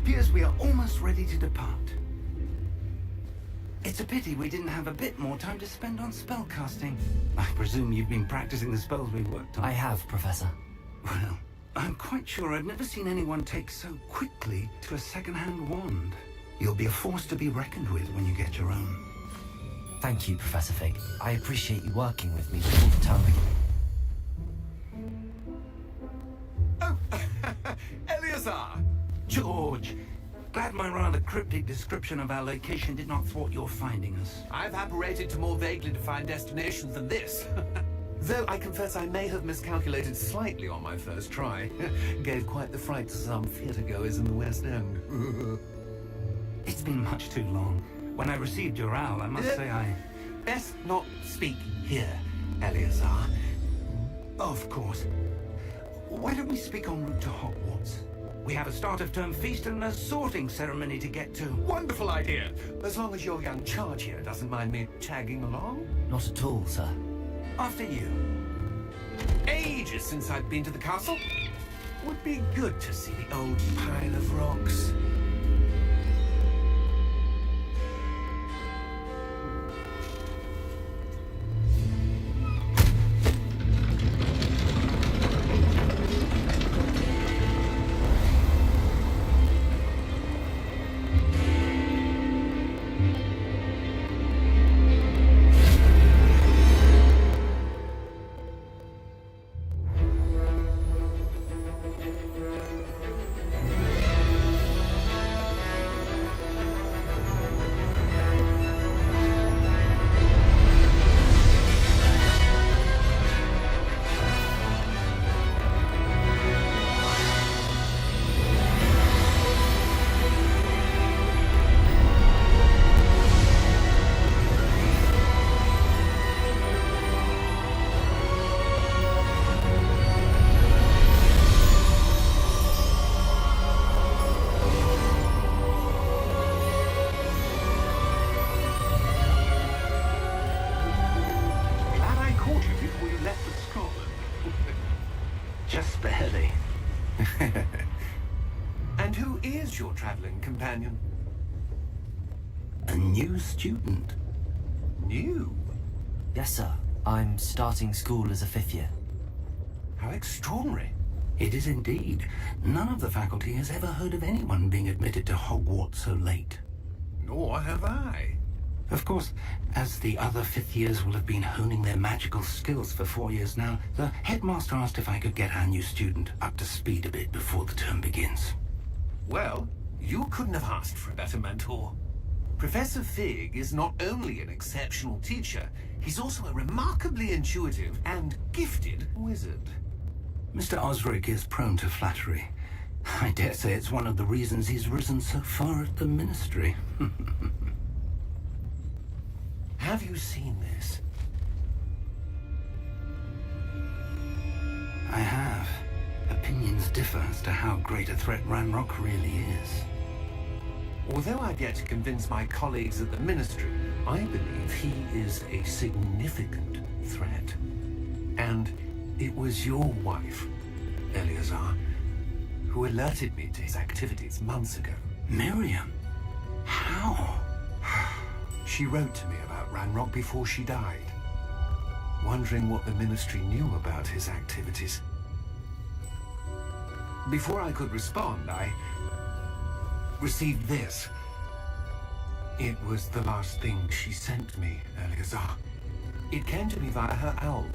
appears we are almost ready to depart. It's a pity we didn't have a bit more time to spend on spellcasting. I presume you've been practicing the spells we worked on. I have, Professor. Well, I'm quite sure I've never seen anyone take so quickly to a second-hand wand. You'll be a force to be reckoned with when you get your own. Thank you, Professor Fig. I appreciate you working with me before the term begins. Oh, Eleazar! George! Glad my rather cryptic description of our location did not thwart your finding us. I've apparated to more vaguely defined destinations than this. Though I confess I may have miscalculated slightly on my first try. Gave quite the fright to some theatre-goers in the West End. It's been much too long. When I received your owl, I must say I... Best not speak here, Eleazar. Of course. Why don't we speak en route to Hogwarts? We have a start-of-term feast and a sorting ceremony to get to. Wonderful idea! As long as your young charge here doesn't mind me tagging along. Not at all, sir. After you. Ages since I've been to the castle. Would be good to see the old pile of rocks. Just barely. And who is your traveling companion? A new student. New? Yes, sir. I'm starting school as a 5th year. How extraordinary. It is indeed. None of the faculty has ever heard of anyone being admitted to Hogwarts so late. Nor have I. Of course, as the other 5th years will have been honing their magical skills for 4 years now, the headmaster asked if I could get our new student up to speed a bit before the term begins. Well, you couldn't have asked for a better mentor. Professor Fig is not only an exceptional teacher, he's also a remarkably intuitive and gifted wizard. Mr. Osric is prone to flattery. I dare say it's one of the reasons he's risen so far at the ministry. Have you seen this? I have. Opinions differ as to how great a threat Ranrock really is. Although I've yet to convince my colleagues at the ministry, I believe he is a significant threat. And it was your wife, Eleazar, who alerted me to his activities months ago. Miriam? How? She wrote to me about Ranrock before she died, wondering what the ministry knew about his activities. Before I could respond, I received this. It was the last thing she sent me, Eleazar. It came to me via her owl,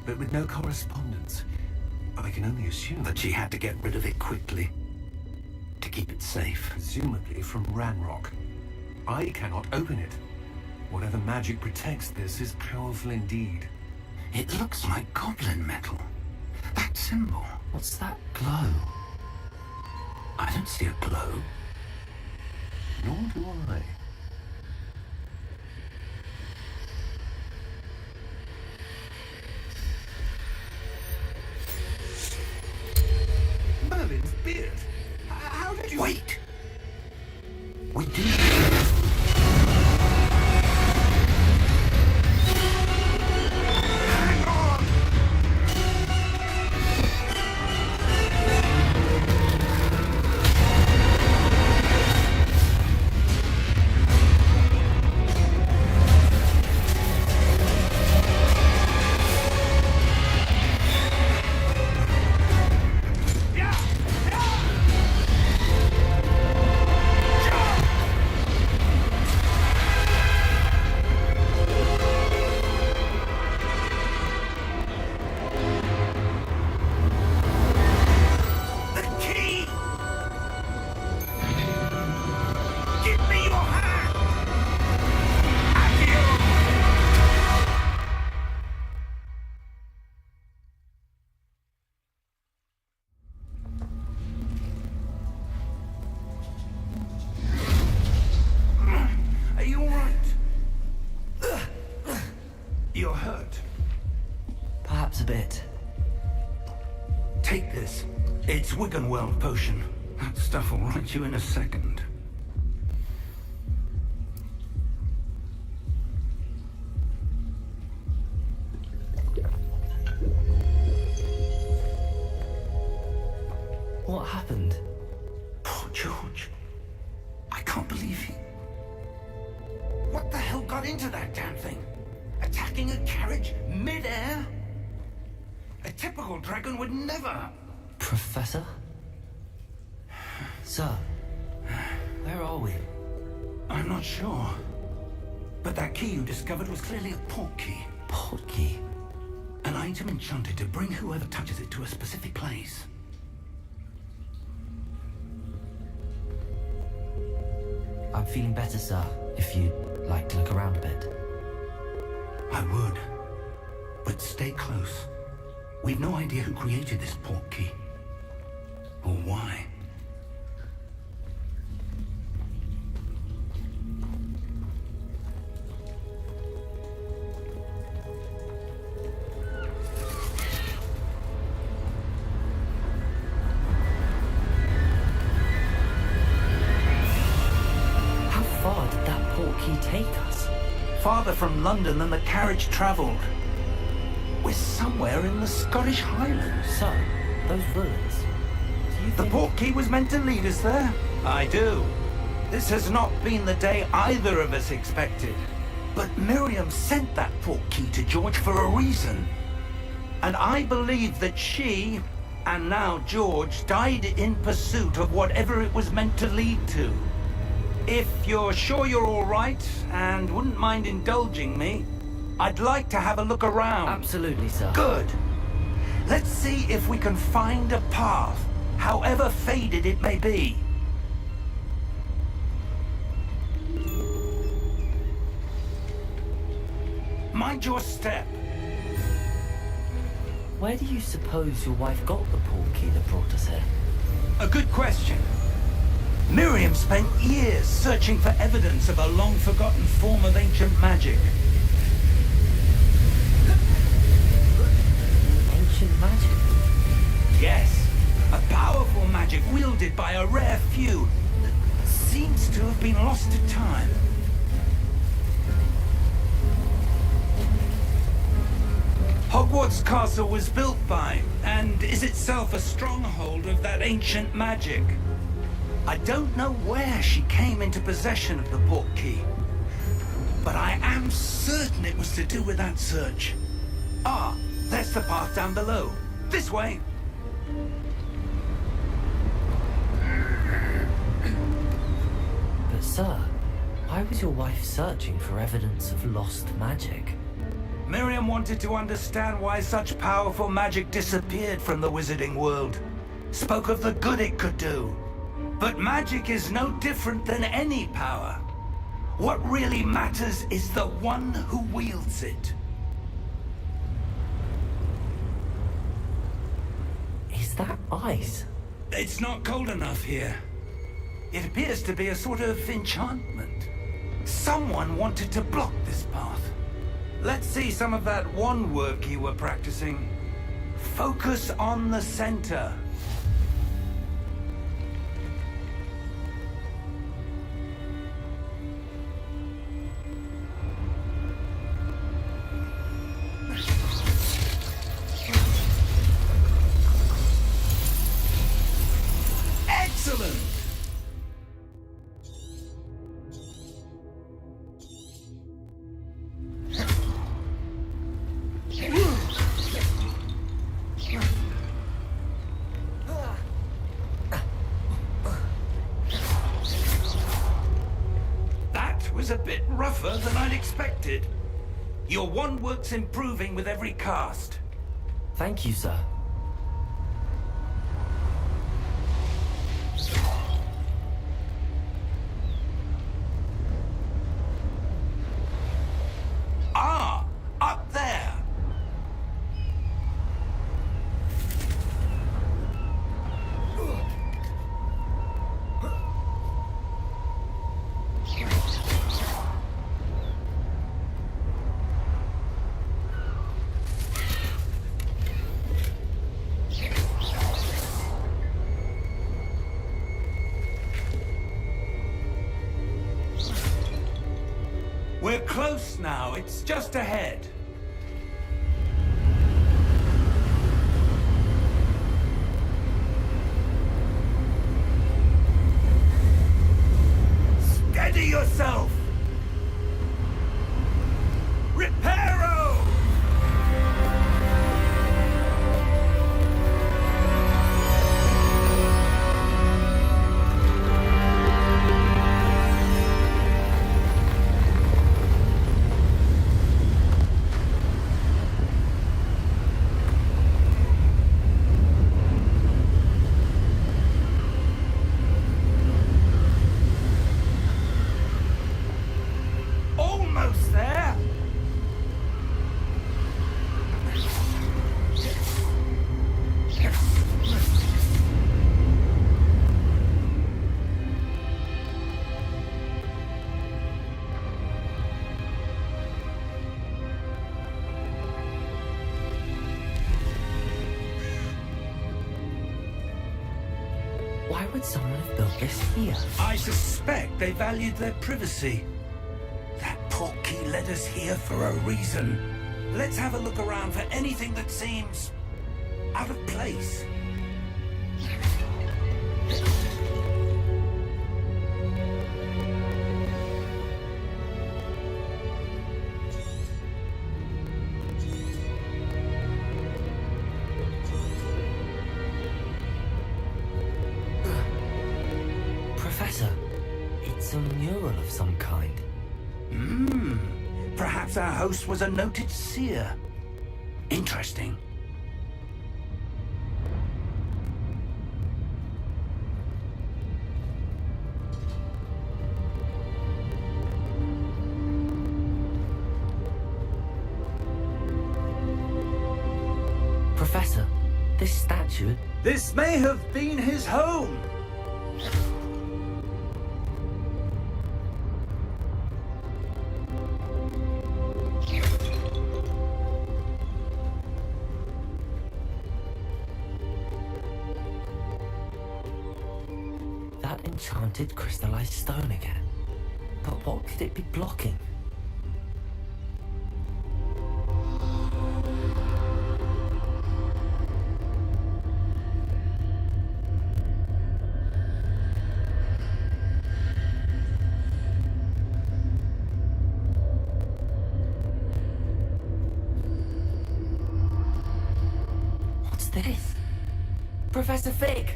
but with no correspondence. I can only assume That she had to get rid of it quickly, to keep it safe. presumably from Ranrock. I cannot open it. Whatever magic protects this is powerful indeed. It looks like goblin metal. That symbol. What's that glow? I don't see a glow. Nor do I. Merlin's beard. How did you... Wait! We do. Hang on! It's Wiggenweld potion. That stuff will right you in a second. What happened? Poor George. I can't believe he... What the hell got into that damn thing? Attacking a carriage mid-air? A typical dragon would never... Professor? Sir, where are we? I'm not sure. But that key you discovered was clearly a port key. Port key? An item enchanted to bring whoever touches it to a specific place. I'm feeling better, sir, if you'd like to look around a bit. I would. But stay close. We've no idea who created this port key. Or why. Take us? Farther from London than the carriage travelled. We're somewhere in the Scottish Highlands. So, those ruins. Do you The think... port key was meant to lead us there? I do. This has not been the day either of us expected. But Miriam sent that port key to George for a reason. And I believe that she, and now George, died in pursuit of whatever it was meant to lead to. If you're sure you're all right, and wouldn't mind indulging me, I'd like to have a look around. Absolutely, sir. Good. Let's see if we can find a path, however faded it may be. Mind your step. Where do you suppose your wife got the port key that brought us here? A good question. Miriam spent years searching for evidence of a long-forgotten form of ancient magic. Ancient magic? Yes, a powerful magic wielded by a rare few that seems to have been lost to time. Hogwarts Castle was built by, and is itself a stronghold of that ancient magic. I don't know where she came into possession of the port key, but I am certain it was to do with that search. Ah, there's the path down below. This way. But sir, why was your wife searching for evidence of lost magic? Miriam wanted to understand why such powerful magic disappeared from the wizarding world. Spoke of the good it could do. But magic is no different than any power. What really matters is the one who wields it. Is that ice? It's not cold enough here. It appears to be a sort of enchantment. Someone wanted to block this path. Let's see some of that wand work you were practicing. Focus on the center. Excellent! That was a bit rougher than I'd expected. Your wand work's improving with every cast. Thank you, sir. Ah, up there. We're close now. It's just ahead. Steady yourself! Reparo! Almost there! Why would someone have built this here? I suspect they valued their privacy. That portkey led us here for a reason. Let's have a look around for anything that seems out of place. Professor, it's a mural of some kind. Perhaps our host was a noted seer. Interesting. Professor, this statue... This may have been his home. That enchanted crystallized stone again. But what could it be blocking? What's this? Professor Fig!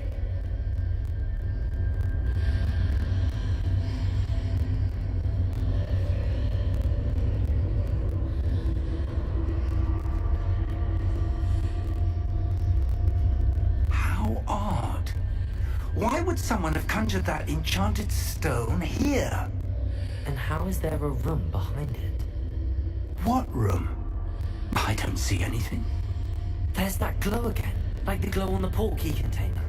How odd. Why would someone have conjured that enchanted stone here? And how is there a room behind it? What room? I don't see anything. There's that glow again, like the glow on the portkey container.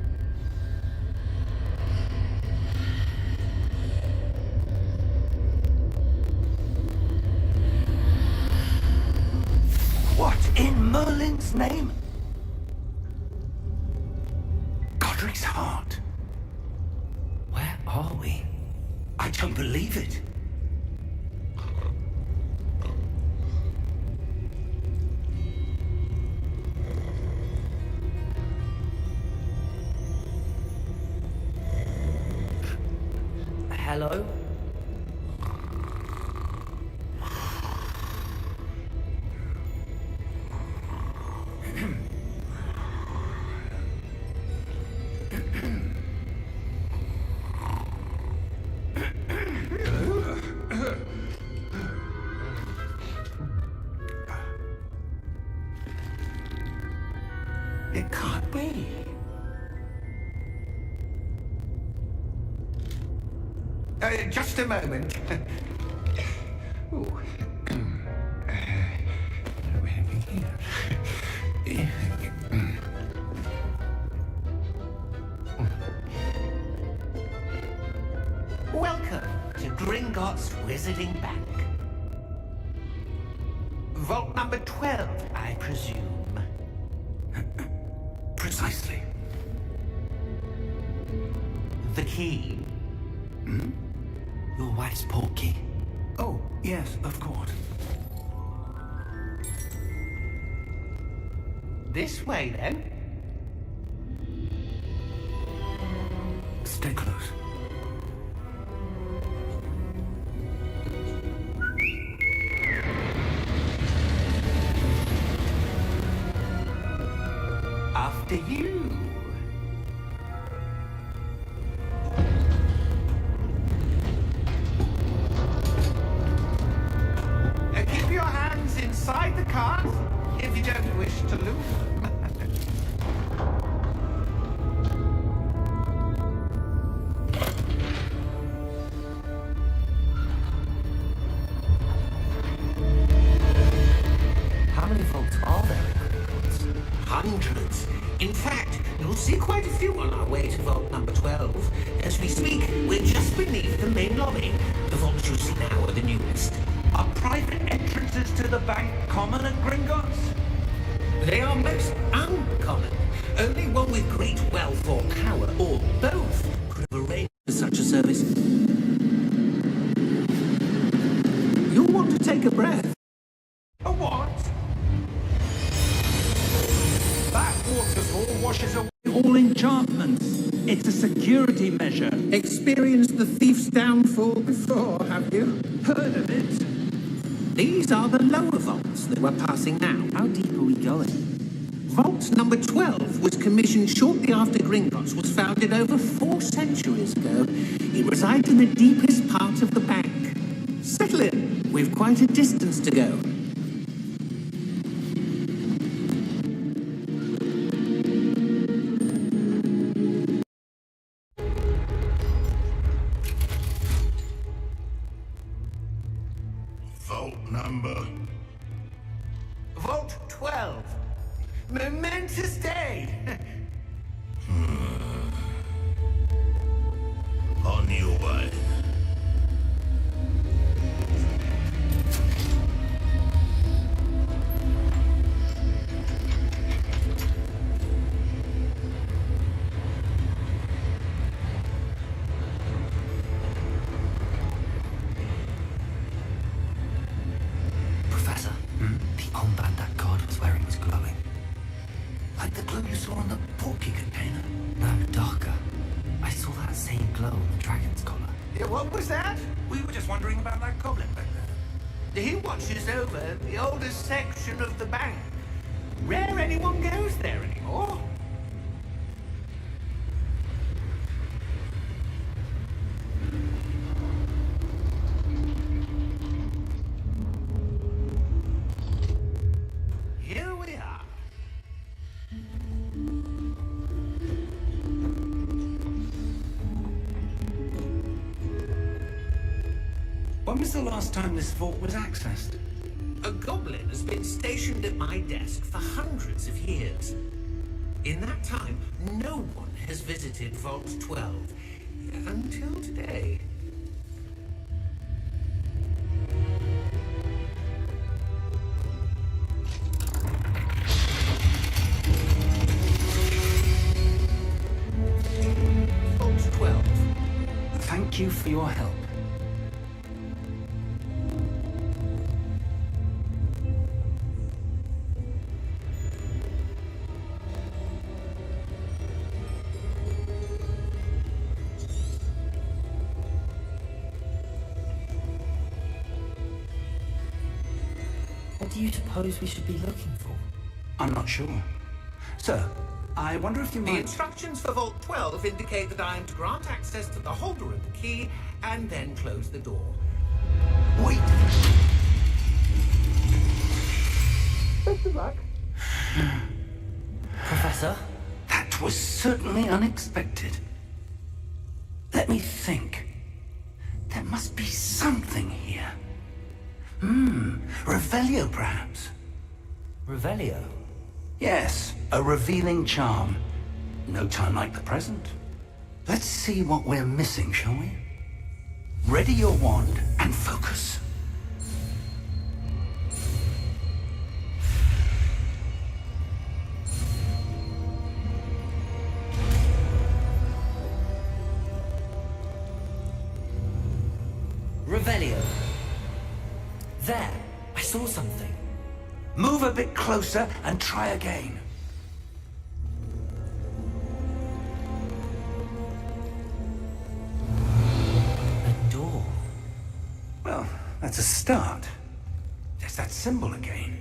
What in Merlin's name? Godric's heart. Where are we? I don't believe it. Hello? It can't be. Just a moment. Ooh. Welcome to Gringotts Wizarding Bank. Vault number 12, I presume. Precisely. The key. Your wife's portkey. Oh, yes, of course. This way, then. Stay close. After you. Keep your hands inside the cart if you don't wish to lose them. How many vaults are there in Hogwarts? Hundreds. In fact, you'll see quite a few on our way to vault number 12. As we speak, we're just beneath the main lobby. The vaults you see now are the newest. Are private entrances to the bank common at Gringotts? They are most uncommon. Only one with great wealth or power, or both, could have arranged for such a service. You'll want to take a breath. A what? That waterfall washes away all enchantments. It's a security measure. Experienced the thief's downfall before, have you? Heard of it? These are the lower vaults that we're passing now. How deep are we going? Vault number 12 was commissioned shortly after Gringotts was founded over 4 centuries ago. It resides in the deepest part of the bank. Settle in. We've quite a distance to go. Vault number. Vault 12. Momentous day. On your way. Professor, the armband that guard was wearing was glowing. Like the glow you saw on the porky container? No, darker. I saw that same glow on the dragon's collar. Yeah, what was that? We were just wondering about that goblin back there. He watches over the oldest section of the bank. Rare anyone goes there anymore. Here we are. When was the last time this vault was accessed? A goblin has been stationed at my desk for hundreds of years. In that time, no one has visited Vault 12 until today. Vault 12. Thank you for your help. What do you suppose we should be looking for? I'm not sure. Sir, I wonder if you The might... instructions for Vault 12 indicate that I am to grant access to the holder of the key and then close the door. Wait! Best of luck. Professor? That was certainly unexpected. Let me think. There must be something here. Revelio, perhaps? Revelio? Yes, a revealing charm. No time like the present. Let's see what we're missing, shall we? Ready your wand and focus. Revelio. There! I saw something. Move a bit closer and try again. A door. Well, that's a start. There's that symbol again.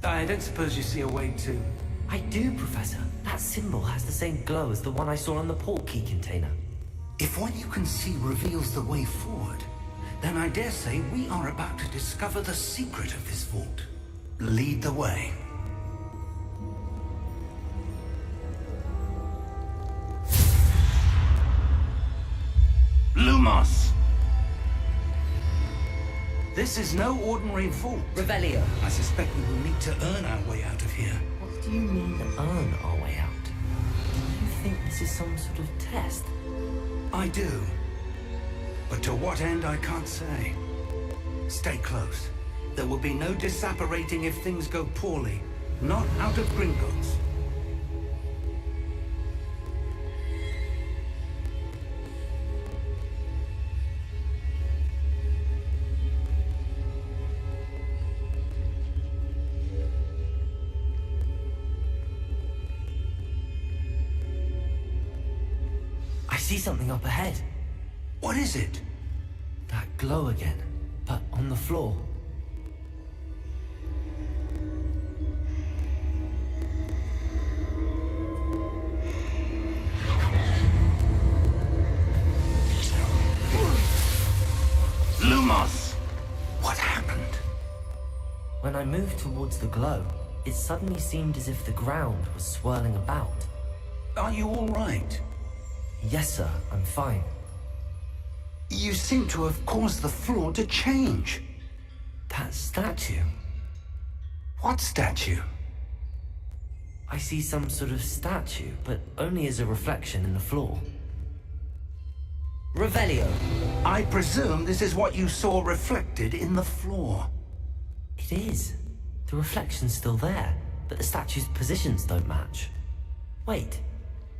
I don't suppose you see a way to... I do, Professor. That symbol has the same glow as the one I saw on the port key container. If what you can see reveals the way forward, then I dare say we are about to discover the secret of this vault. Lead the way. Lumos! This is no ordinary vault. Revelio. I suspect we will need to earn our way out of here. What do you mean, earn our way out? Do you think this is some sort of test? I do. But to what end, I can't say. Stay close. There will be no disapparating if things go poorly. Not out of Gringotts. I see something up ahead. What is it? That glow again, but on the floor. Lumos! What happened? When I moved towards the glow, it suddenly seemed as if the ground was swirling about. Are you all right? Yes, sir, I'm fine. You seem to have caused the floor to change. That statue. What statue? I see some sort of statue, but only as a reflection in the floor. Revelio. I presume this is what you saw reflected in the floor. It is. The reflection's still there, but the statue's positions don't match. Wait.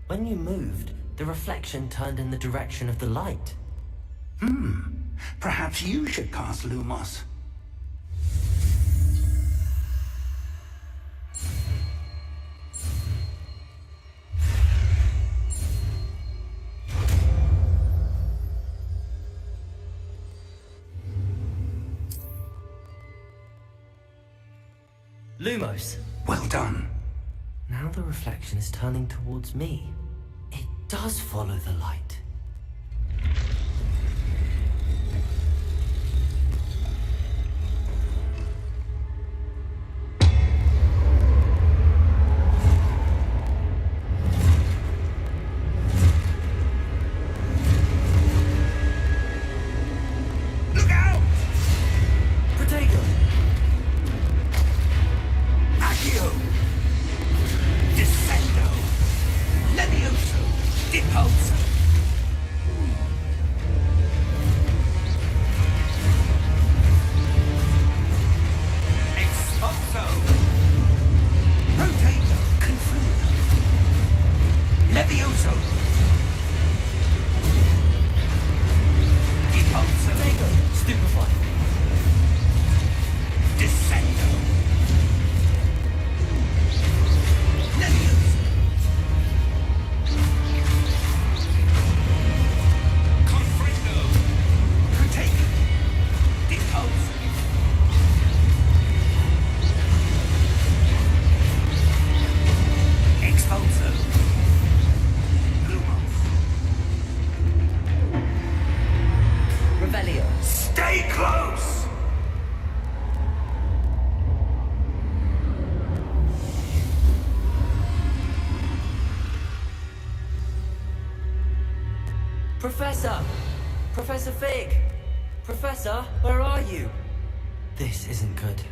When you moved, the reflection turned in the direction of the light. Perhaps you should cast Lumos. Lumos. Well done. Now the reflection is turning towards me. It does follow the light. Look out! Protego! Accio! Descendo! Levioso! Depulso! Expulso! Rotato! Confluo! Levioso! Depulso! Protego! Stupefy! Descendo! Levioso! Confringo! Protego! Depulso! Expulso! Lumos! Revelio! Stay close! Professor! Professor Fig! Professor, where are you? This isn't good.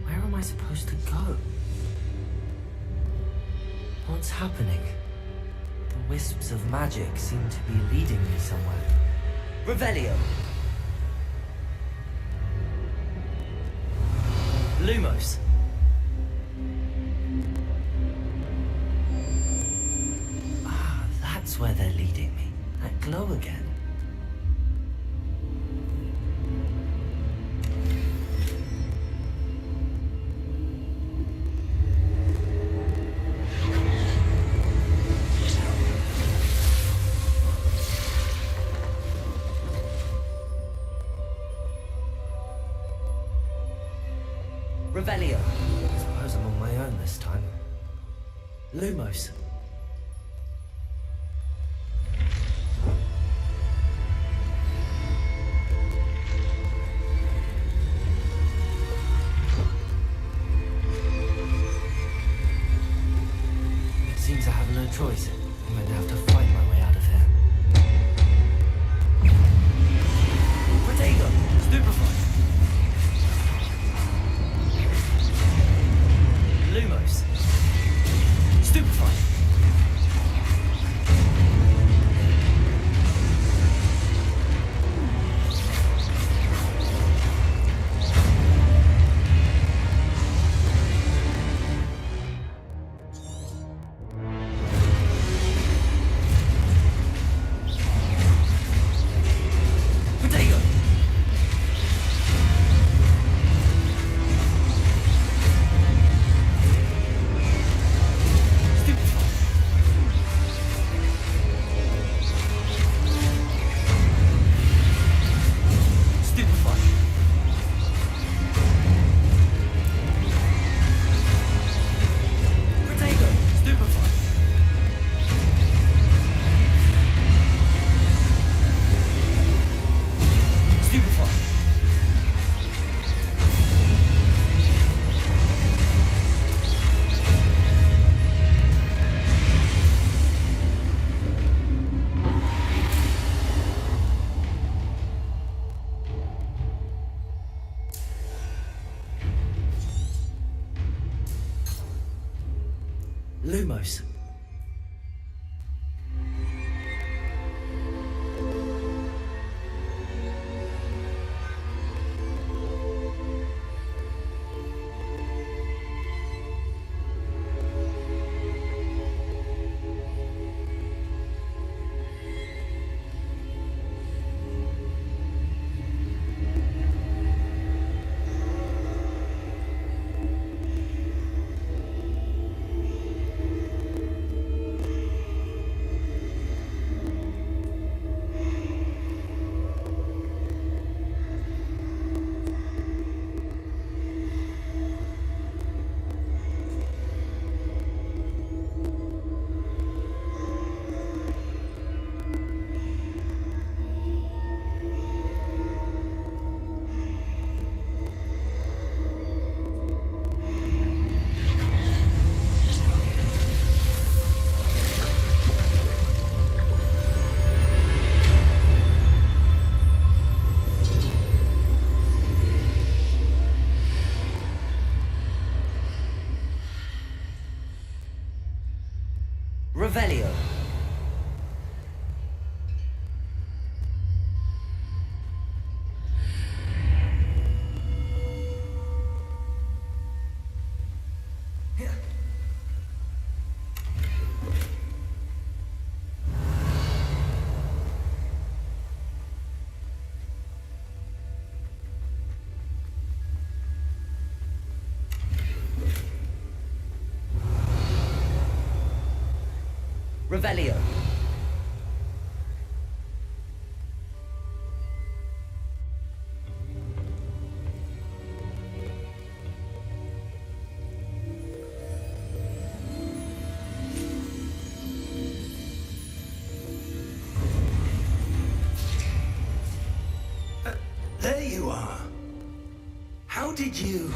Where am I supposed to go? What's happening? The wisps of magic seem to be leading me somewhere. Revelio! Lumos! Ah, that's where they're leading me. That glow again. Revelio. I suppose I'm on my own this time. Lumos. It seems I have no choice. I'm going to have to fight my way out of here. Protego! Stupefied! Lumos. Stupefied. Protego. Lumos. Revelio. Revelio. There you are. How did you...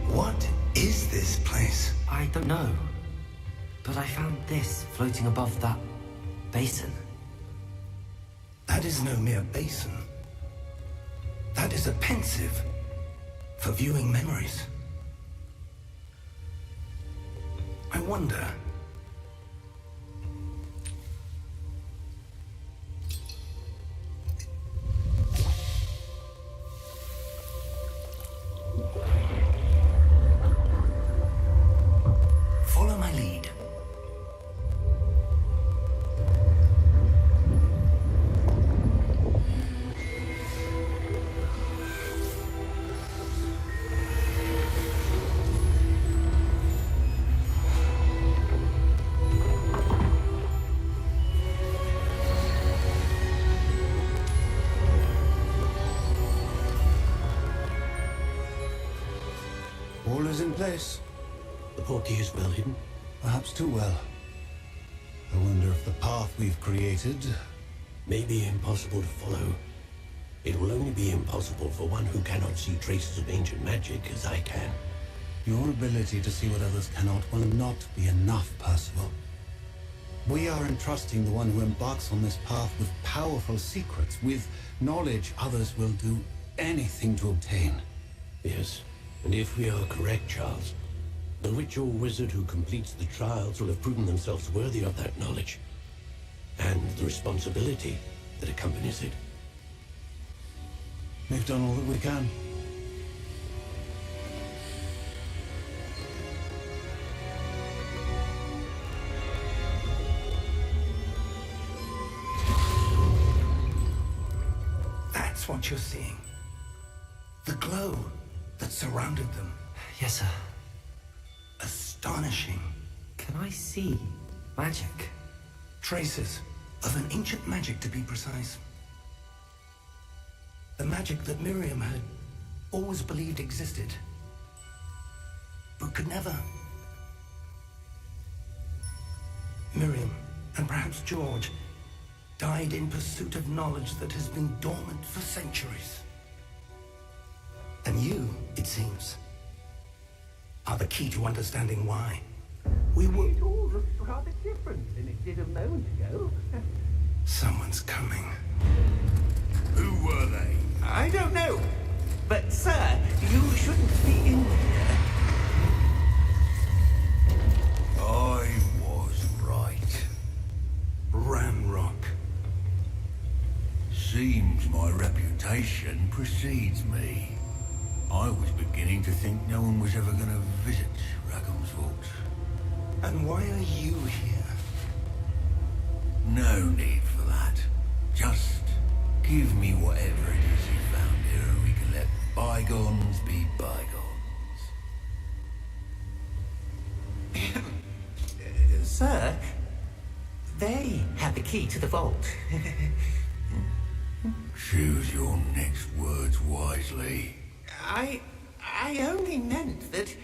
What is this place? I don't know. But I found this floating above that basin. That is no mere basin. That is a pensive for viewing memories. I wonder... Follow my lead. place. The portkey is well hidden. Perhaps too well. I wonder if the path we've created... may be impossible to follow. It will only be impossible for one who cannot see traces of ancient magic as I can. Your ability to see what others cannot will not be enough, Percival. We are entrusting the one who embarks on this path with powerful secrets, with knowledge others will do anything to obtain. Yes, and if we are correct, Charles, the witch or wizard who completes the trials will have proven themselves worthy of that knowledge, and the responsibility that accompanies it. We've done all that we can. That's what you're seeing. The glow that surrounded them. Yes, sir. Astonishing. Can I see magic? Traces of an ancient magic, to be precise. The magic that Miriam had always believed existed, but could never. Miriam, and perhaps George, died in pursuit of knowledge that has been dormant for centuries. And you, it seems, are the key to understanding why. It all looks rather different than it did a moment ago. Someone's coming. Who were they? I don't know. But, sir, you shouldn't be in there. I was right. Ramrock. Seems my reputation precedes me. I was beginning to think no one was ever going to visit Rackham's Vault. And why are you here? No need for that. Just give me whatever it is you found here and we can let bygones be bygones. Sir, they have the key to the vault. Choose your next words wisely. I only meant that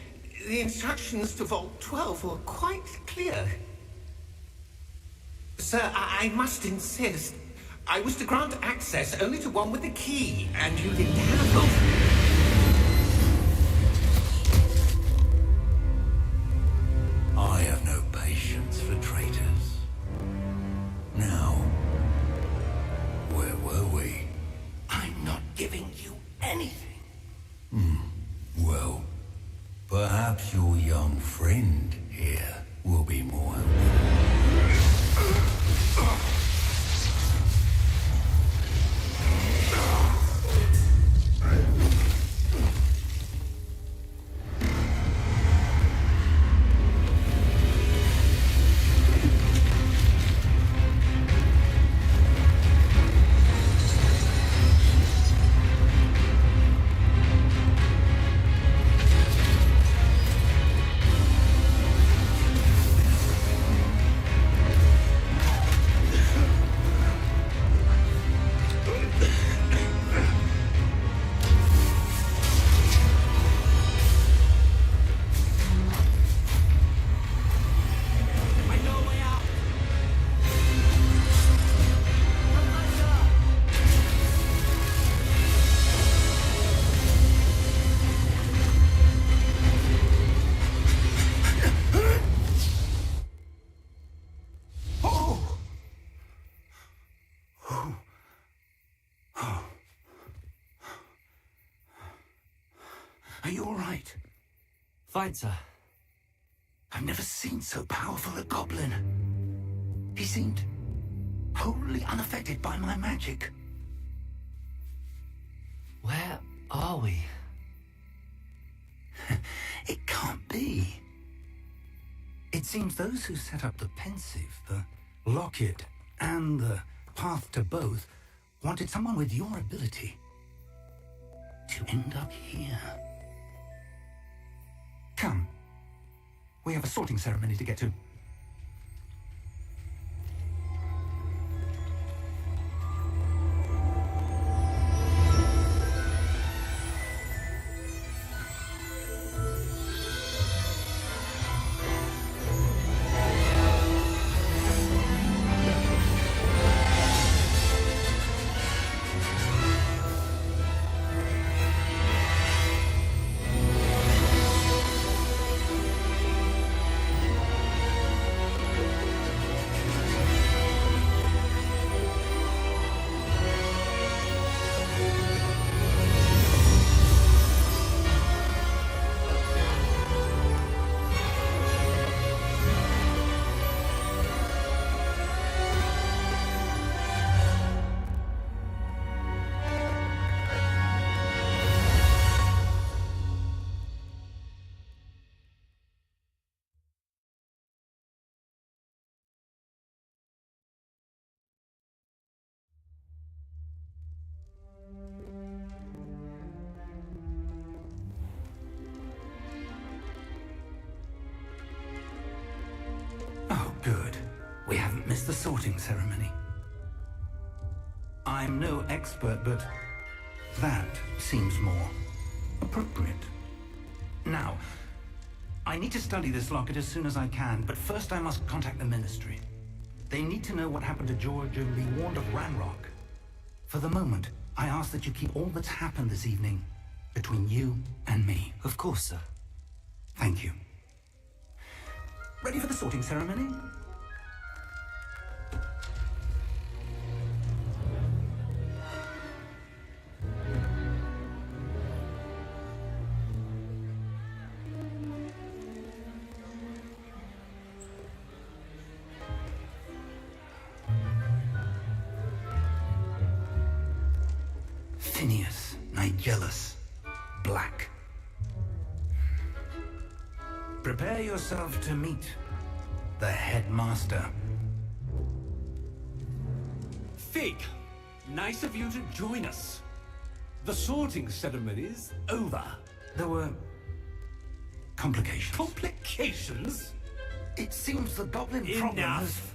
the instructions to Vault 12 were quite clear. Sir, I must insist. I was to grant access only to one with the key, and you didn't have both. I have no patience for traitors. Now, where were we? I'm not giving you anything. Well, perhaps your young friend here will be more helpful. Are you all right? Fine, sir. I've never seen so powerful a goblin. He seemed wholly unaffected by my magic. Where are we? It can't be. It seems those who set up the pensive, the locket, and the path to both wanted someone with your ability to end up here. Come. We have a sorting ceremony to get to. haven't missed the sorting ceremony. I'm no expert, but that seems more appropriate. Now, I need to study this locket as soon as I can, but first I must contact the Ministry. They need to know what happened to George and be warned of Ranrock. For the moment, I ask that you keep all that's happened this evening between you and me. Of course, sir. Thank you. Ready for the sorting ceremony? Phineas, Nigellus, Black. Prepare yourself to meet the headmaster. Fig, nice of you to join us. The sorting ceremony's over. There were complications. Complications? It seems the goblin problem has... Enough!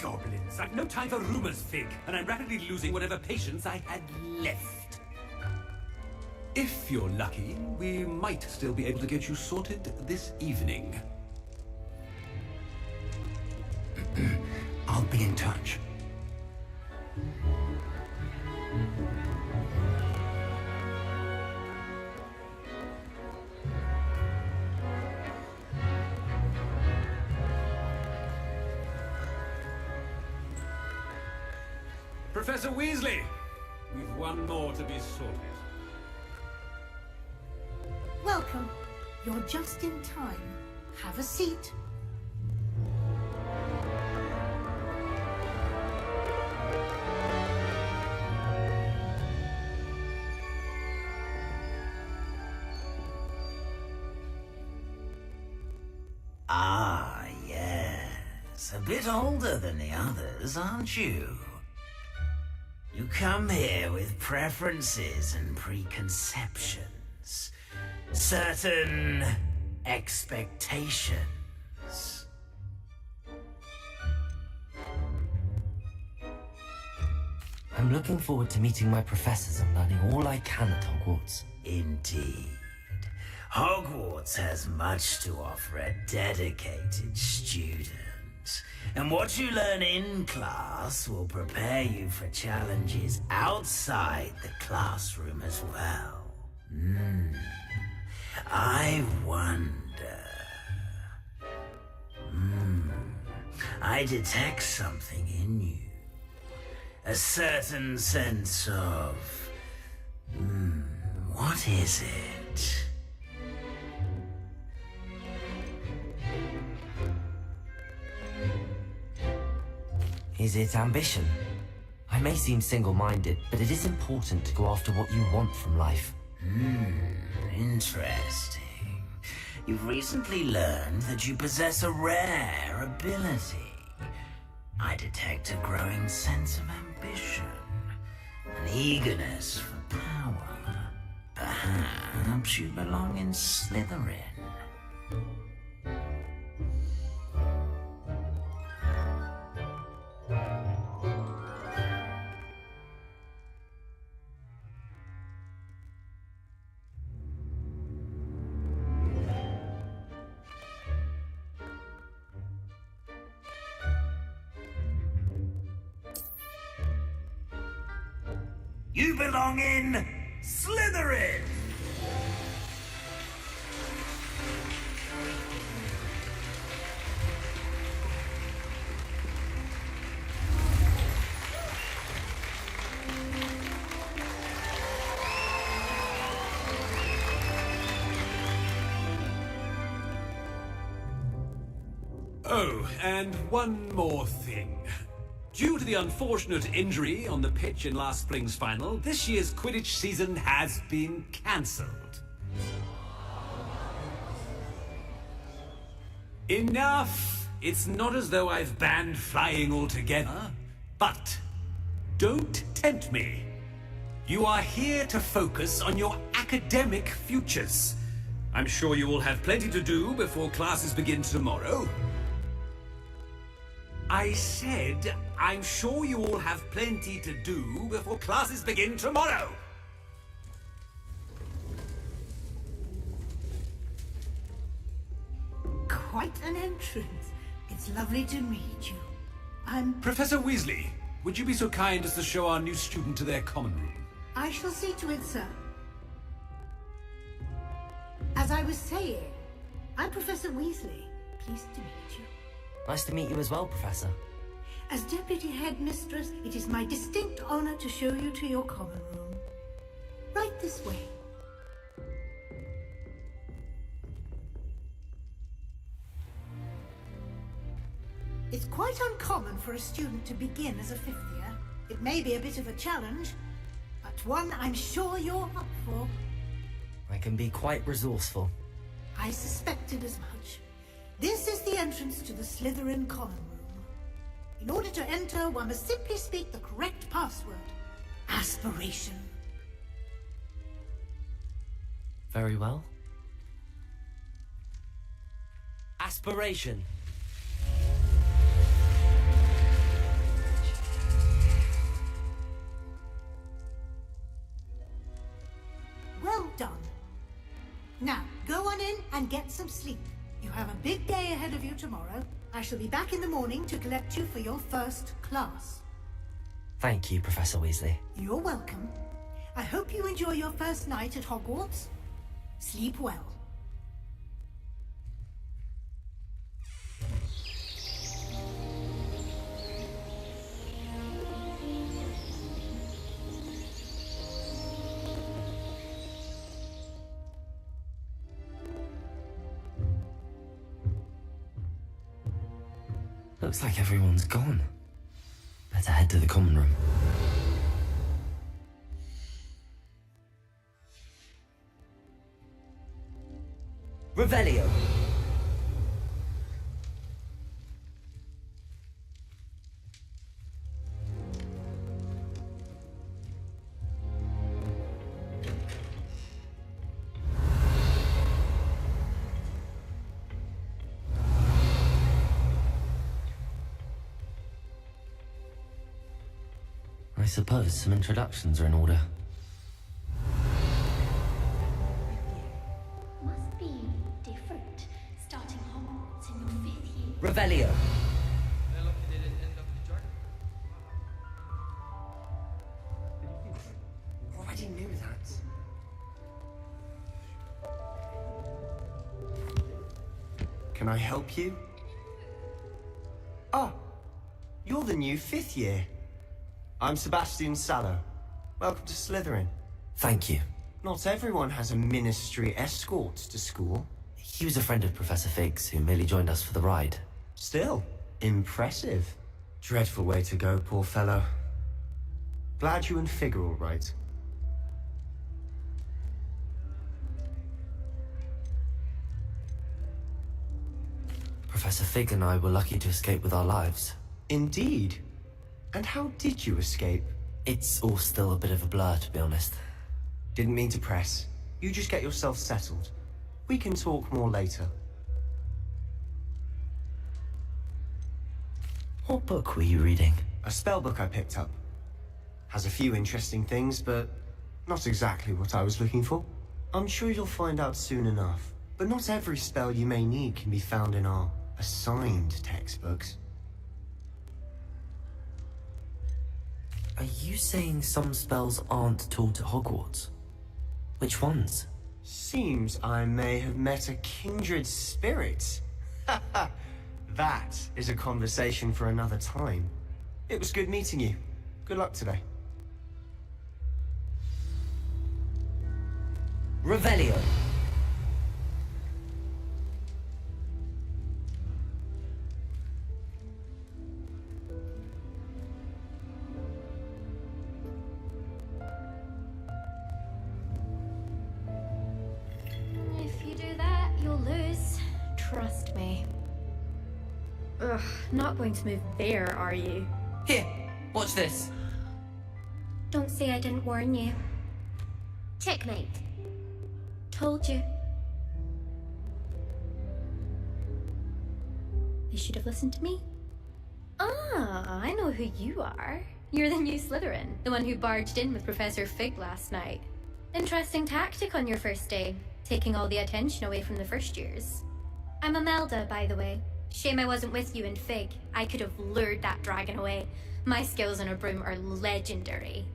Goblins. I've no time for rumors, Fig, and I'm rapidly losing whatever patience I had left. If you're lucky, we might still be able to get you sorted this evening. I'll be in touch. Professor Weasley, we've one more to be sorted. Welcome. You're just in time. Have a seat. Ah, yes. A bit older than the others, aren't you? You come here with preferences and preconceptions. Certain expectations. I'm looking forward to meeting my professors and learning all I can at Hogwarts. Indeed. Hogwarts has much to offer a dedicated student. And what you learn in class will prepare you for challenges outside the classroom as well. I wonder... I detect something in you. A certain sense of... what is it? Is it ambition? I may seem single-minded, but it is important to go after what you want from life. Interesting. You've recently learned that you possess a rare ability. I detect a growing sense of ambition, an eagerness for power. Perhaps you belong in Slytherin. You belong in Slytherin! Oh, and one more thing. Due to the unfortunate injury on the pitch in last spring's final, this year's Quidditch season has been cancelled. Enough! It's not as though I've banned flying altogether, but don't tempt me. You are here to focus on your academic futures. I'm sure you will have plenty to do before classes begin tomorrow. I said, I'm sure you all have plenty to do before classes begin tomorrow. Quite an entrance. It's lovely to meet you. I'm... Professor Weasley, would you be so kind as to show our new student to their common room? I shall see to it, sir. As I was saying, I'm Professor Weasley. Pleased to meet you. Nice to meet you as well, Professor. As Deputy Headmistress, it is my distinct honor to show you to your common room. Right this way. It's quite uncommon for a student to begin as a fifth year. It may be a bit of a challenge, but one I'm sure you're up for. I can be quite resourceful. I suspected as much. This is the entrance to the Slytherin common room. In order to enter, one must simply speak the correct password. Aspiration. Very well. Aspiration. Well done. Now, go on in and get some sleep. You have a big day ahead of you tomorrow. I shall be back in the morning to collect you for your first class. Thank you, Professor Weasley. You're welcome. I hope you enjoy your first night at Hogwarts. Sleep well. Looks like everyone's gone. Better head to the common room. Revelio. I suppose some introductions are in order. Must be different, starting Hogwarts in your 5th year. Revelio. Already knew that. Can I help you? Oh, you're the new 5th year. I'm Sebastian Sallow. Welcome to Slytherin. Thank you. Not everyone has a ministry escort to school. He was a friend of Professor Fig's who merely joined us for the ride. Still, impressive. Dreadful way to go, poor fellow. Glad you and Fig are all right. Professor Fig and I were lucky to escape with our lives. Indeed. And how did you escape? It's all still a bit of a blur, to be honest. Didn't mean to press. You just get yourself settled. We can talk more later. What book were you reading? A spell book I picked up. Has a few interesting things, but not exactly what I was looking for. I'm sure you'll find out soon enough. But not every spell you may need can be found in our assigned textbooks. Are you saying some spells aren't taught at Hogwarts? Which ones? Seems I may have met a kindred spirit. That is a conversation for another time. It was good meeting you. Good luck today. Revelio. Trust me. Ugh, not going to move there, are you? Here, watch this. Don't say I didn't warn you. Checkmate. Told you. They should have listened to me. Ah, I know who you are. You're the new Slytherin, the one who barged in with Professor Fig last night. Interesting tactic on your first day, taking all the attention away from the first years. I'm Imelda, by the way. Shame I wasn't with you in Fig. I could have lured that dragon away. My skills on a broom are legendary.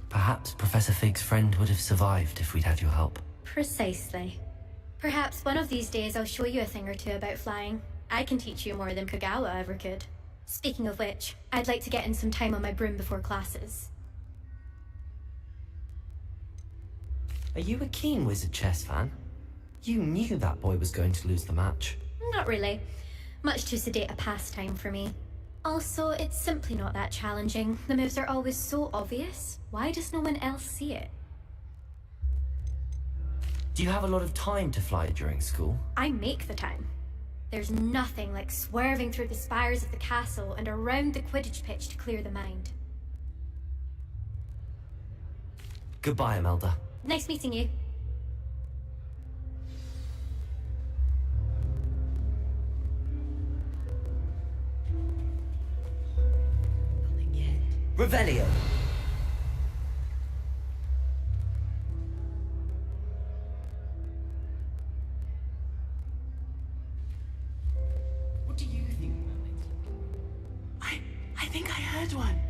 Perhaps Professor Fig's friend would have survived if we'd had your help. Precisely. Perhaps one of these days I'll show you a thing or two about flying. I can teach you more than Kagawa ever could. Speaking of which, I'd like to get in some time on my broom before classes. Are you a keen Wizard chess fan? You knew that boy was going to lose the match. Not really. Much too sedate a pastime for me. Also, it's simply not that challenging. The moves are always so obvious. Why does no one else see it? Do you have a lot of time to fly during school? I make the time. There's nothing like swerving through the spires of the castle and around the Quidditch pitch to clear the mind. Goodbye, Imelda. Nice meeting you. Revelio! What do you think, mermaids? I think I heard one.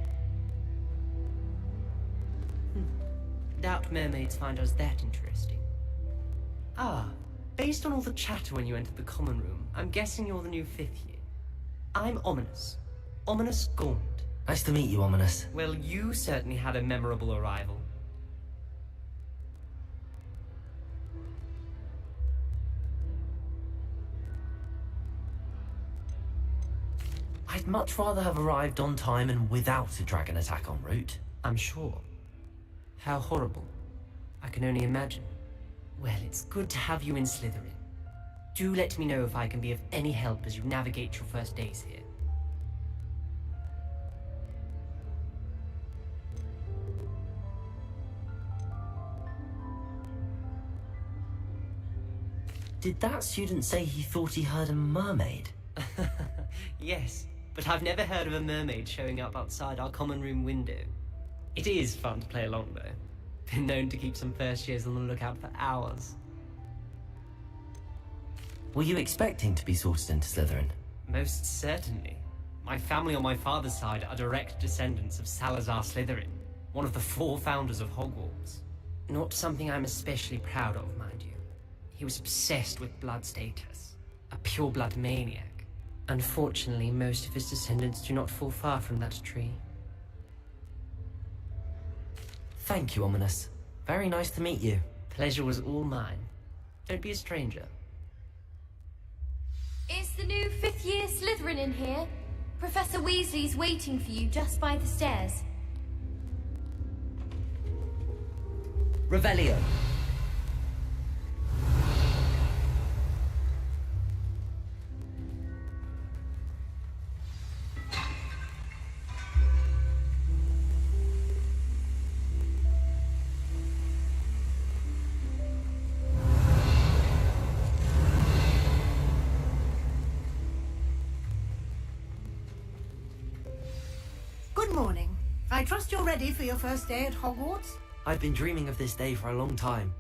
Doubt mermaids find us that interesting. Ah, based on all the chatter when you entered the common room, I'm guessing you're the new 5th year. I'm Ominous. Ominous Gaunt. Nice to meet you, Ominous. Well, you certainly had a memorable arrival. I'd much rather have arrived on time and without a dragon attack en route. I'm sure. How horrible. I can only imagine. Well, it's good to have you in Slytherin. Do let me know if I can be of any help as you navigate your first days here. Did that student say he thought he heard a mermaid? Yes, but I've never heard of a mermaid showing up outside our common room window. It is fun to play along, though. Been known to keep some first years on the lookout for hours. Were you expecting to be sorted into Slytherin? Most certainly. My family on my father's side are direct descendants of Salazar Slytherin, one of the 4 founders of Hogwarts. Not something I'm especially proud of, mind you. He was obsessed with blood status, a pure-blood maniac. Unfortunately, most of his descendants do not fall far from that tree. Thank you, Ominous. Very nice to meet you. Pleasure was all mine. Don't be a stranger. Is the new 5th year Slytherin in here? Professor Weasley's waiting for you just by the stairs. Revelio. Good morning. I trust you're ready for your first day at Hogwarts? I've been dreaming of this day for a long time.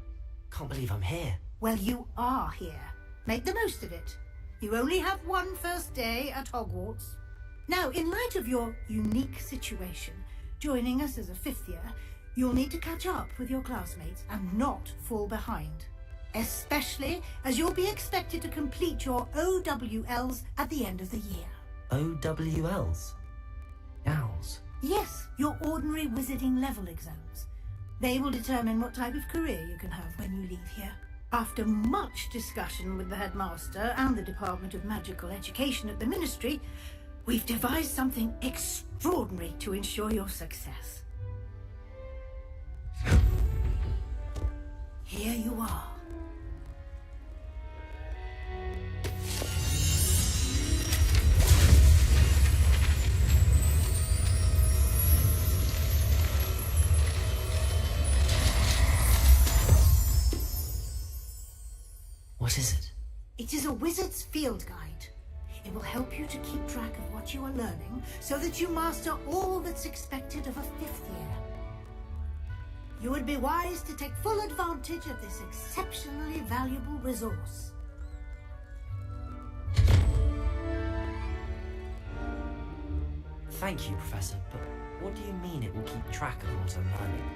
Can't believe I'm here. Well, you are here. Make the most of it. You only have one first day at Hogwarts. Now, in light of your unique situation, joining us as a 5th year, you'll need to catch up with your classmates and not fall behind. Especially as you'll be expected to complete your OWLs at the end of the year. OWLs? Owls? Yes, your ordinary wizarding level exams. They will determine what type of career you can have when you leave here. After much discussion with the headmaster and the Department of Magical Education at the Ministry, we've devised something extraordinary to ensure your success. Here you are. What is it? It is a wizard's field guide. It will help you to keep track of what you are learning so that you master all that's expected of a 5th year. You would be wise to take full advantage of this exceptionally valuable resource. Thank you, Professor, but what do you mean it will keep track of what I'm learning?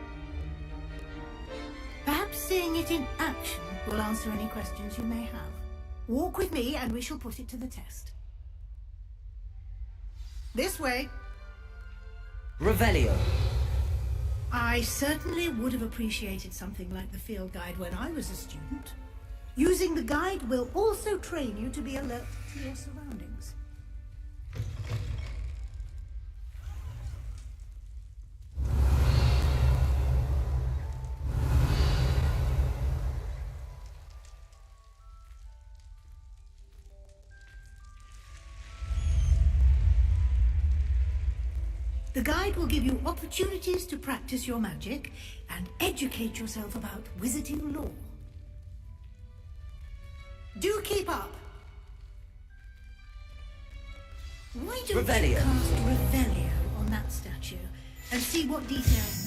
Perhaps seeing it in action will answer any questions you may have. Walk with me and we shall put it to the test. This way. Revelio. I certainly would have appreciated something like the field guide when I was a student. Using the guide will also train you to be alert to your surroundings. The guide will give you opportunities to practice your magic and educate yourself about wizarding lore. Do keep up! Why don't you cast Revelio on that statue and see what details...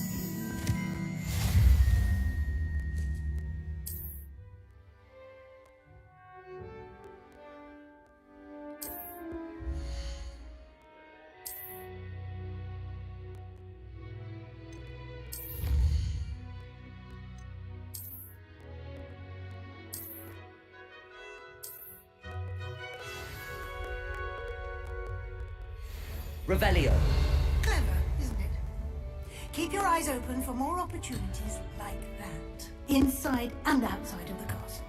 Revelio. Clever, isn't it? Keep your eyes open for more opportunities like that, inside and outside of the castle.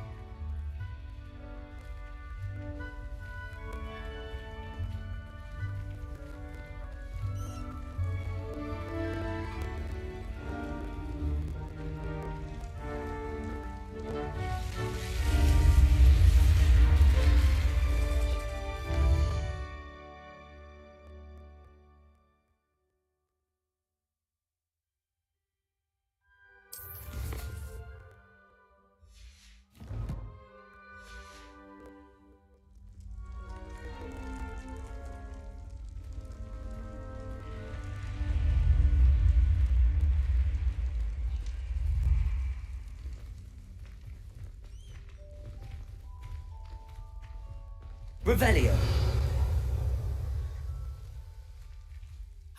Revelio.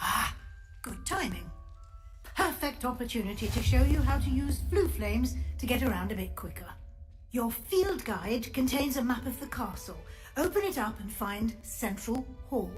Ah, good timing. Perfect opportunity to show you how to use flue flames to get around a bit quicker. Your field guide contains a map of the castle. Open it up and find Central Hall.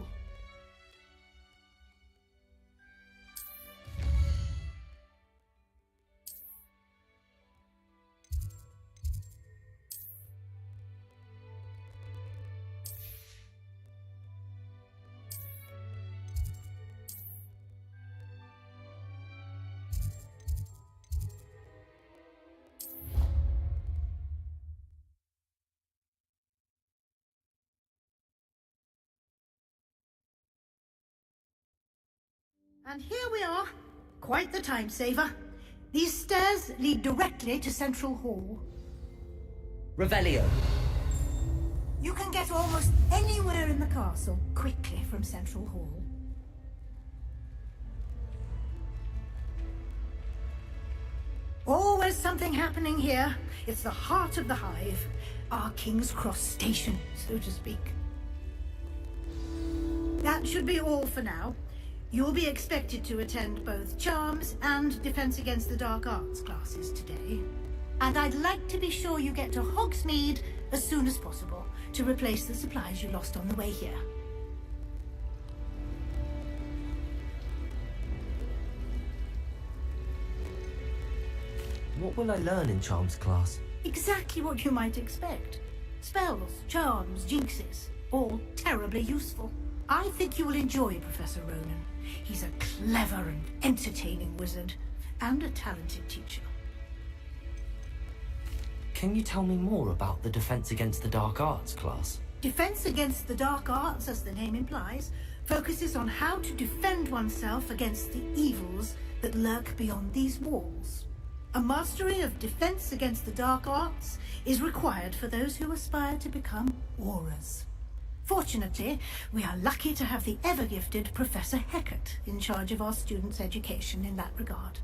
And here we are. Quite the time saver. These stairs lead directly to Central Hall. Revelio. You can get almost anywhere in the castle quickly from Central Hall. Always something happening here. It's the heart of the hive. Our King's Cross station, so to speak. That should be all for now. You'll be expected to attend both Charms and Defense Against the Dark Arts classes today. And I'd like to be sure you get to Hogsmeade as soon as possible to replace the supplies you lost on the way here. What will I learn in Charms class? Exactly what you might expect. Spells, charms, jinxes, all terribly useful. I think you will enjoy Professor Ronan. He's a clever and entertaining wizard, and a talented teacher. Can you tell me more about the Defense Against the Dark Arts class? Defense Against the Dark Arts, as the name implies, focuses on how to defend oneself against the evils that lurk beyond these walls. A mastery of defense against the dark arts is required for those who aspire to become auras. Fortunately, we are lucky to have the ever-gifted Professor Heckert in charge of our students' education in that regard.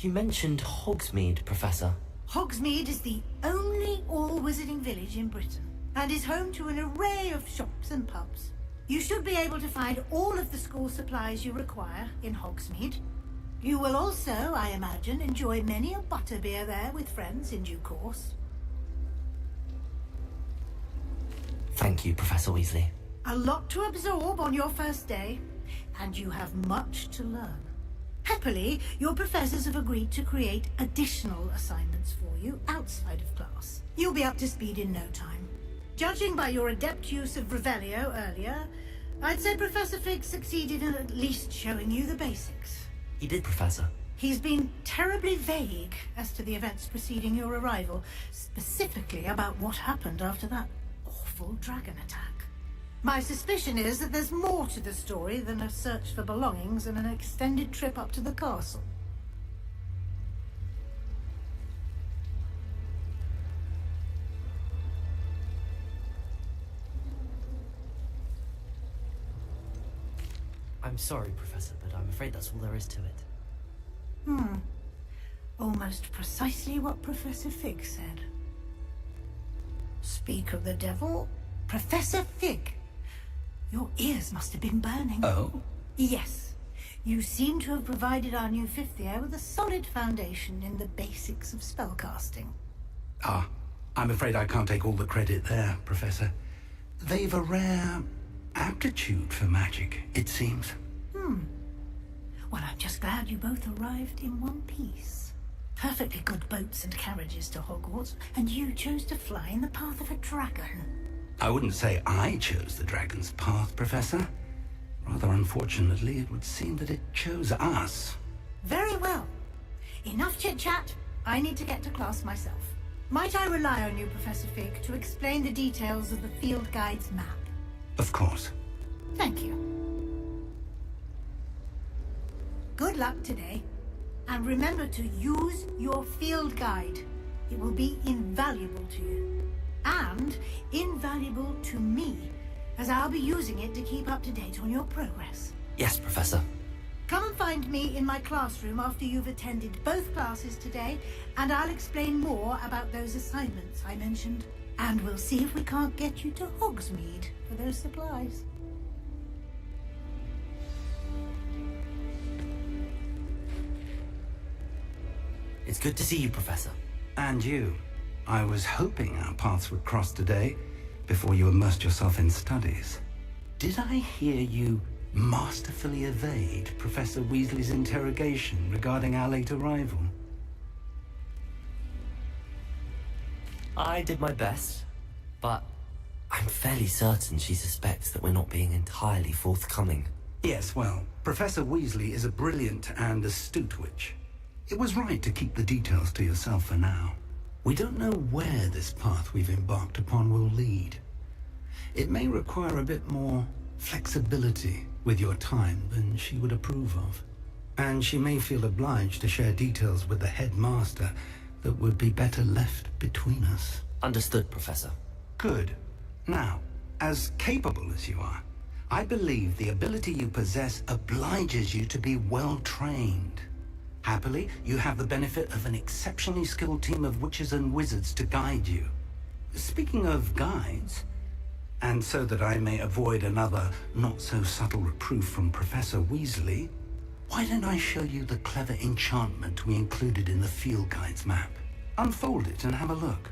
You mentioned Hogsmeade, Professor. Hogsmeade is the only all-wizarding village in Britain, and is home to an array of shops and pubs. You should be able to find all of the school supplies you require in Hogsmeade. You will also, I imagine, enjoy many a butterbeer there with friends in due course. Thank you, Professor Weasley. A lot to absorb on your first day, and you have much to learn. Happily, your professors have agreed to create additional assignments for you outside of class. You'll be up to speed in no time. Judging by your adept use of Revelio earlier, I'd say Professor Fig succeeded in at least showing you the basics. He did, Professor. He's been terribly vague as to the events preceding your arrival, specifically about what happened after that awful dragon attack. My suspicion is that there's more to the story than a search for belongings and an extended trip up to the castle. I'm sorry, Professor, but I'm afraid that's all there is to it. Almost precisely what Professor Fig said. Speak of the devil, Professor Fig. Your ears must have been burning. Oh? Yes. You seem to have provided our new fifth year with a solid foundation in the basics of spellcasting. Ah, I'm afraid I can't take all the credit there, Professor. They've a rare aptitude for magic, it seems. Well, I'm just glad you both arrived in one piece. Perfectly good boats and carriages to Hogwarts, and you chose to fly in the path of a dragon. I wouldn't say I chose the dragon's path, Professor. Rather unfortunately, it would seem that it chose us. Very well. Enough chit-chat. I need to get to class myself. Might I rely on you, Professor Fig, to explain the details of the field guide's map? Of course. Thank you. Good luck today. And remember to use your field guide. It will be invaluable to you. And invaluable to me, as I'll be using it to keep up to date on your progress. Yes, Professor. Come and find me in my classroom after you've attended both classes today, and I'll explain more about those assignments I mentioned. And we'll see if we can't get you to Hogsmeade for those supplies. It's good to see you, Professor. And you. I was hoping our paths would cross today, before you immersed yourself in studies. Did I hear you masterfully evade Professor Weasley's interrogation regarding our late arrival? I did my best, but I'm fairly certain she suspects that we're not being entirely forthcoming. Yes, well, Professor Weasley is a brilliant and astute witch. It was right to keep the details to yourself for now. We don't know where this path we've embarked upon will lead. It may require a bit more flexibility with your time than she would approve of. And she may feel obliged to share details with the headmaster that would be better left between us. Understood, Professor. Good. Now, as capable as you are, I believe the ability you possess obliges you to be well trained. Happily, you have the benefit of an exceptionally skilled team of witches and wizards to guide you. Speaking of guides, and so that I may avoid another not-so-subtle reproof from Professor Weasley, why don't I show you the clever enchantment we included in the field guide's map? Unfold it and have a look.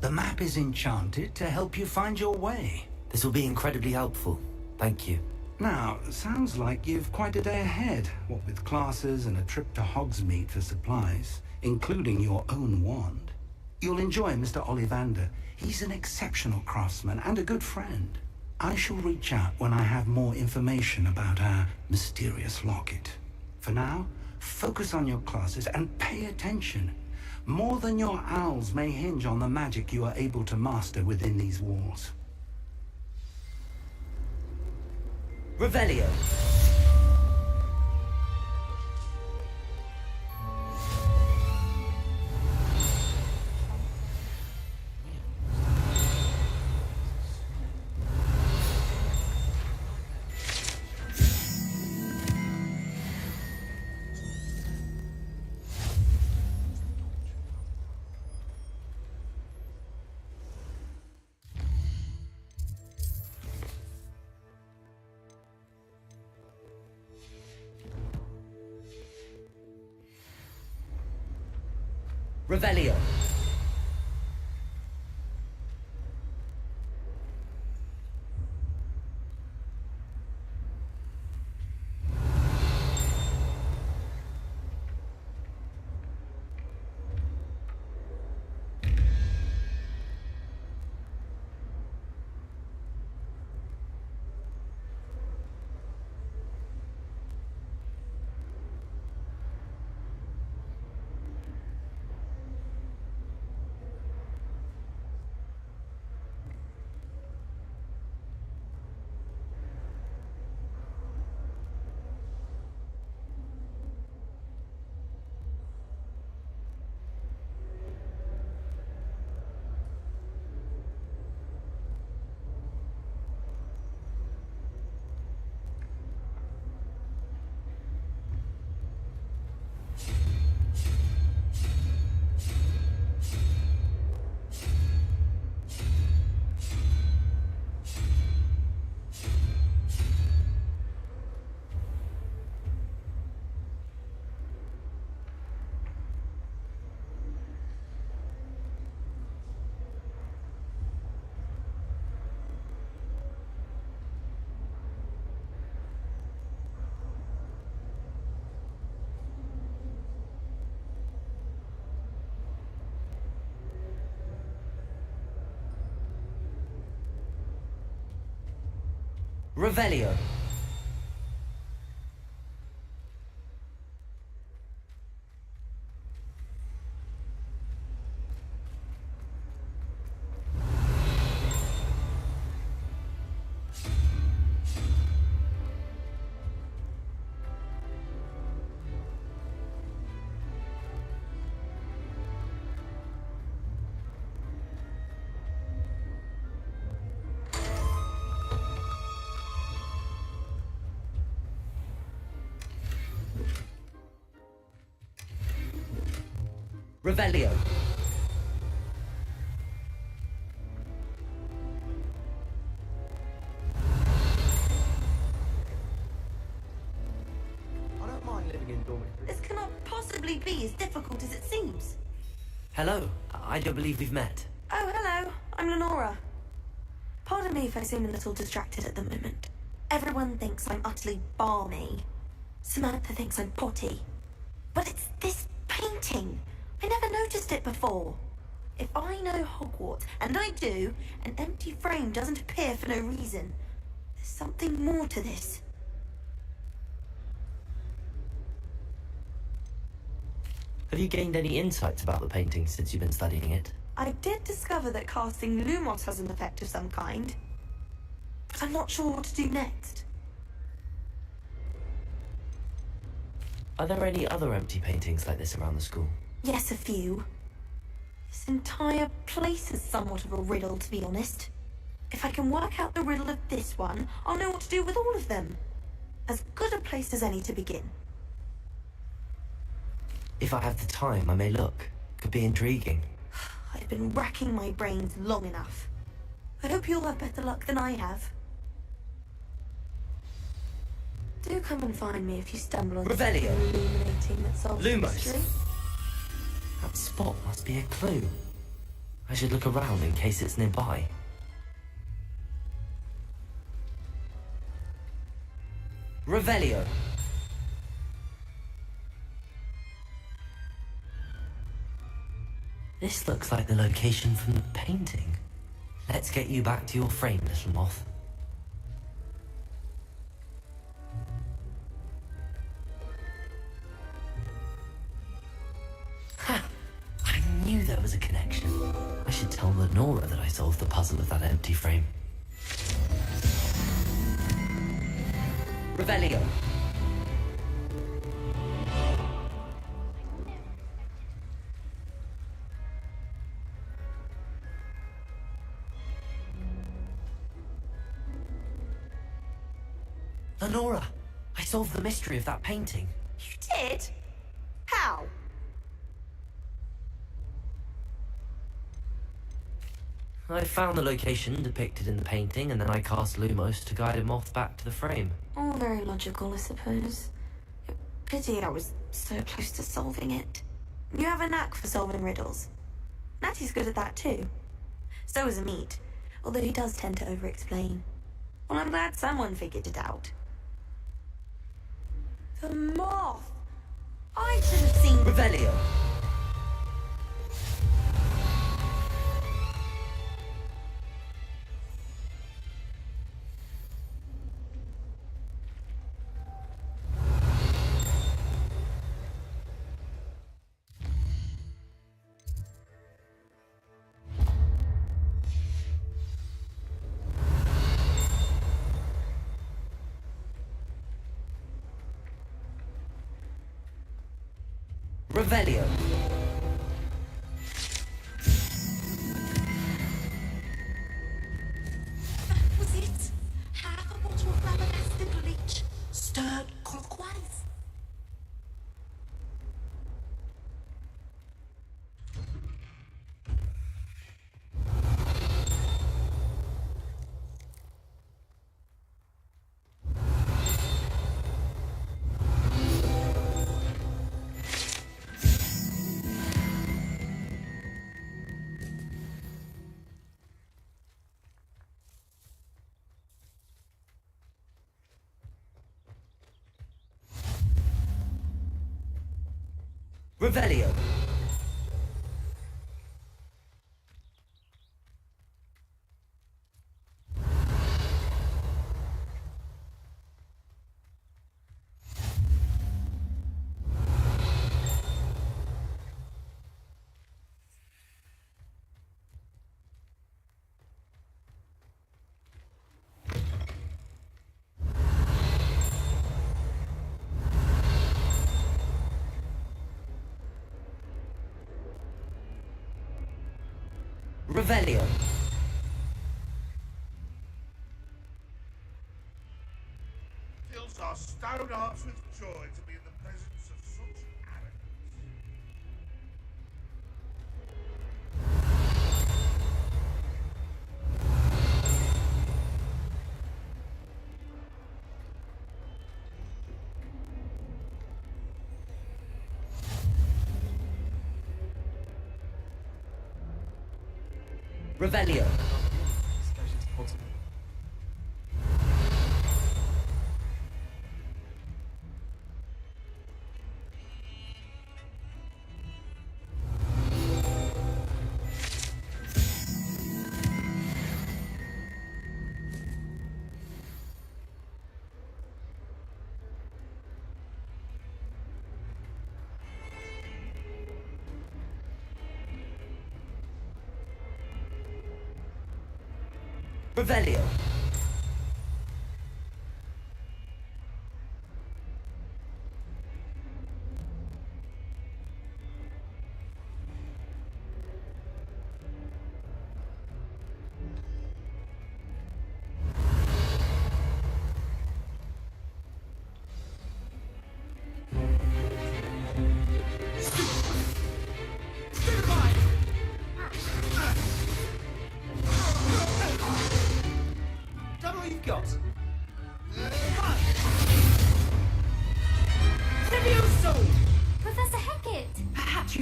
The map is enchanted to help you find your way. This will be incredibly helpful. Thank you. Now, sounds like you've quite a day ahead, what with classes and a trip to Hogsmeade for supplies, including your own wand. You'll enjoy Mr. Ollivander. He's an exceptional craftsman and a good friend. I shall reach out when I have more information about our mysterious locket. For now, focus on your classes and pay attention. More than your owls may hinge on the magic you are able to master within these walls. Revelio. Revelio. Revelio. Revelio. I don't mind living in dormitories. This cannot possibly be as difficult as it seems. Hello. I don't believe we've met. Oh, hello. I'm Lenora. Pardon me if I seem a little distracted at the moment. Everyone thinks I'm utterly balmy. Samantha thinks I'm potty. But it's this painting. I never noticed it before. If I know Hogwarts, and I do, an empty frame doesn't appear for no reason. There's something more to this. Have you gained any insights about the painting since you've been studying it? I did discover that casting Lumos has an effect of some kind. But I'm not sure what to do next. Are there any other empty paintings like this around the school? Yes, a few. This entire place is somewhat of a riddle, to be honest. If I can work out the riddle of this one, I'll know what to do with all of them. As good a place as any to begin. If I have the time, I may look. Could be intriguing. I've been racking my brains long enough. I hope you'll have better luck than I have. Do come and find me if you stumble on something Revelio. illuminating that solves the Lumos. mystery. That spot must be a clue. I should look around in case it's nearby. Revelio. This looks like the location from the painting. Let's get you back to your frame, little moth. Ha! I knew there was a connection. I should tell Lenora that I solved the puzzle of that empty frame. Revelio. Lenora, I solved the mystery of that painting. You did? How? I found the location depicted in the painting, and then I cast Lumos to guide a moth back to the frame. All very logical, I suppose. Pity I was so close to solving it. You have a knack for solving riddles. Natty's good at that too. So is Amit, although he does tend to over-explain. Well, I'm glad someone figured it out. The moth! I should have seen... Revelio. Revelio. That was it. Half a bottle of flabbergasted bleach, stirred clockwise. Revelio. Revelio. Fills our stone hearts with joy to be in the presence of such arrogance. Revelio. Revelio.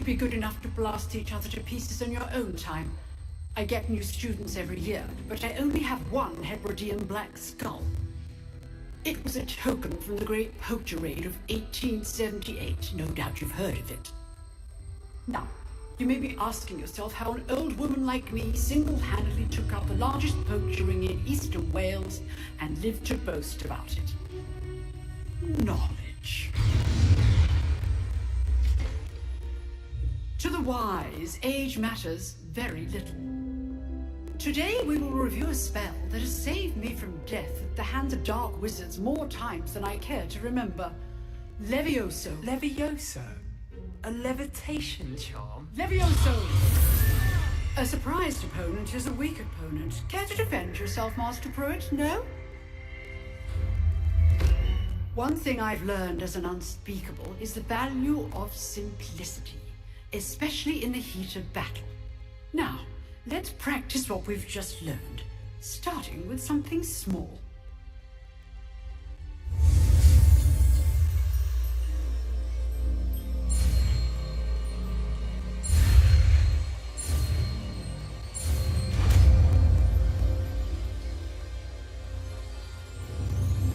Be good enough to blast each other to pieces in your own time. I get new students every year, but I only have one Hebridean black skull. It was a token from the Great Poacher Raid of 1878. No doubt you've heard of it. Now, you may be asking yourself how an old woman like me single-handedly took out the largest poacher ring in eastern Wales and lived to boast about it. Knowledge. To the wise, age matters very little. Today we will review a spell that has saved me from death at the hands of dark wizards more times than I care to remember. Levioso. Levioso? A levitation charm? Levioso! A surprised opponent is a weak opponent. Care to defend yourself, Master Pruitt? No? One thing I've learned as an unspeakable is the value of simplicity, especially in the heat of battle. Now, let's practice what we've just learned, starting with something small.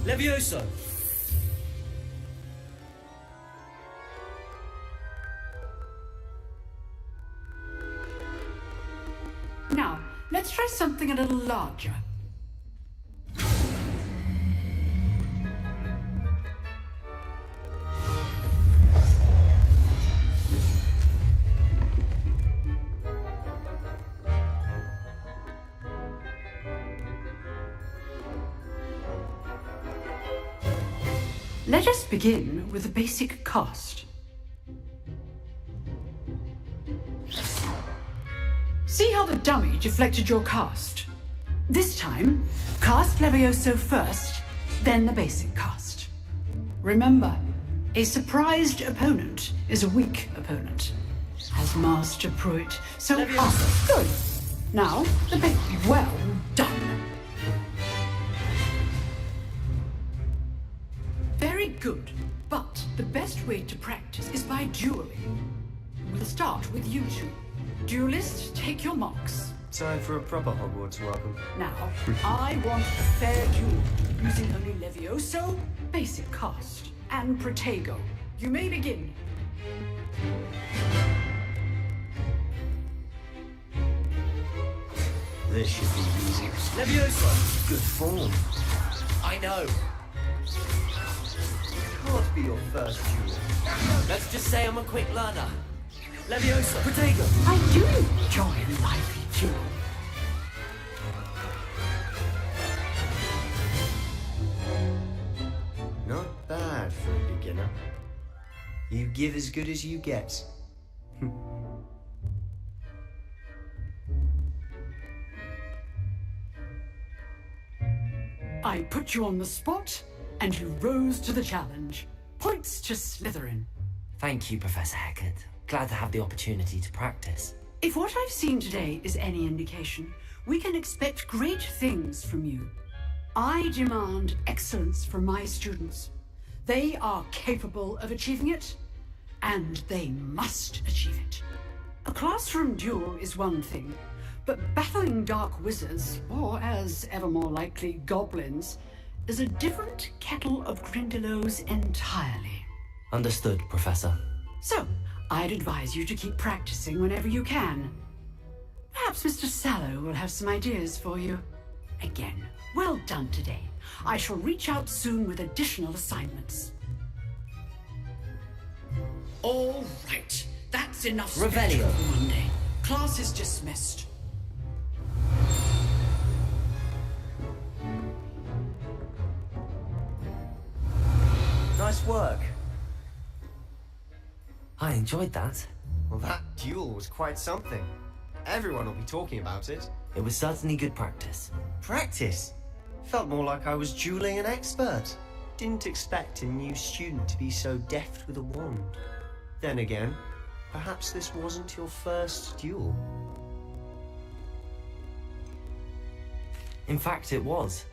Levioso! Now, let's try something a little larger. Let us begin with a basic cast. See how the dummy deflected your cast? This time, cast Levioso first, then the basic cast. Remember, a surprised opponent is a weak opponent, as Master Pruitt. So good. Now, the basic. Well done. Very good, but the best way to practice is by dueling. We'll start with you two. Duelists, take your marks. Time for a proper Hogwarts welcome. Now, I want a fair duel, using only Levioso, basic cast, and Protego. You may begin. This should be easy. Levioso! Good form. I know. Can't be your first duel. Let's just say I'm a quick learner. Levioso! Protego! I do enjoy a lively duel. Not bad for a beginner. You give as good as you get. I put you on the spot, and you rose to the challenge. Points to Slytherin. Thank you, Professor Hecat. Glad to have the opportunity to practice. If what I've seen today is any indication, we can expect great things from you. I demand excellence from my students. They are capable of achieving it, and they must achieve it. A classroom duel is one thing, but battling dark wizards, or as ever more likely, goblins, is a different kettle of grindylows entirely. Understood, Professor. So, I'd advise you to keep practicing whenever you can. Perhaps Mr. Sallow will have some ideas for you. Again, well done today. I shall reach out soon with additional assignments. All right, that's enough Revelio for one day. Class is dismissed. Nice work. I enjoyed that. Well, that duel was quite something. Everyone will be talking about it. It was certainly good practice. Practice? Felt more like I was dueling an expert. Didn't expect a new student to be so deft with a wand. Then again, perhaps this wasn't your first duel. In fact, it was.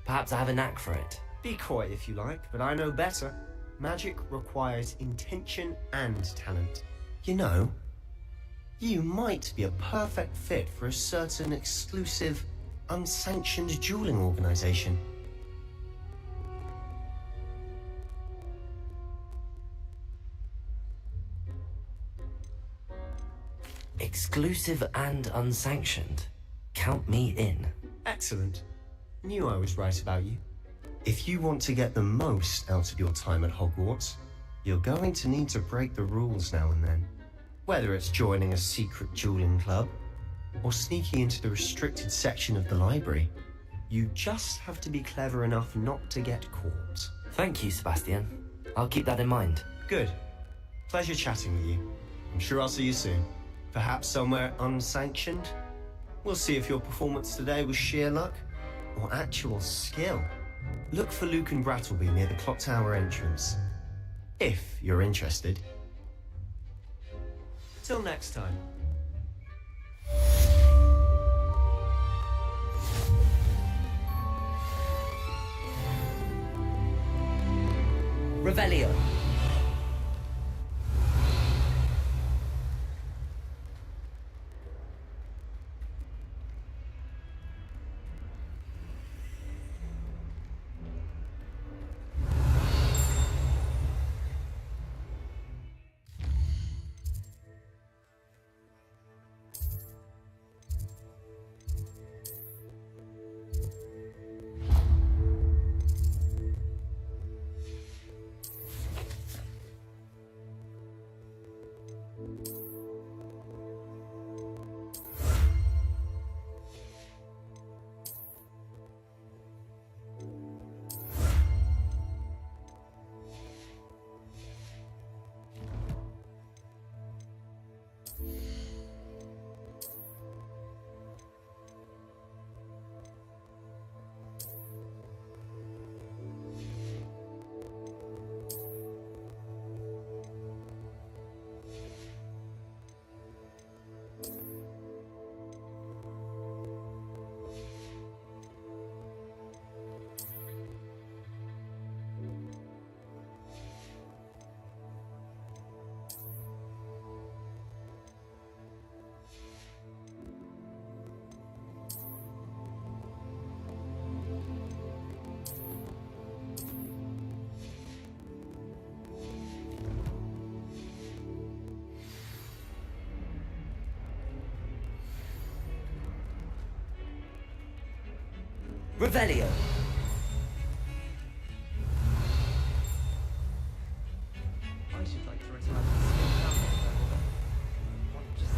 Perhaps I have a knack for it. Be coy if you like, but I know better. Magic requires intention and talent. You know, you might be a perfect fit for a certain exclusive, unsanctioned dueling organization. Exclusive and unsanctioned. Count me in. Excellent. Knew I was right about you. If you want to get the most out of your time at Hogwarts, you're going to need to break the rules now and then. Whether it's joining a secret dueling club, or sneaking into the restricted section of the library, you just have to be clever enough not to get caught. Thank you, Sebastian. I'll keep that in mind. Good. Pleasure chatting with you. I'm sure I'll see you soon. Perhaps somewhere unsanctioned? We'll see if your performance today was sheer luck or actual skill. Look for Luke and Brattleby near the clock tower entrance. If you're interested. Till next time. Revelio. Revelio. I should like to return to the same family level. Just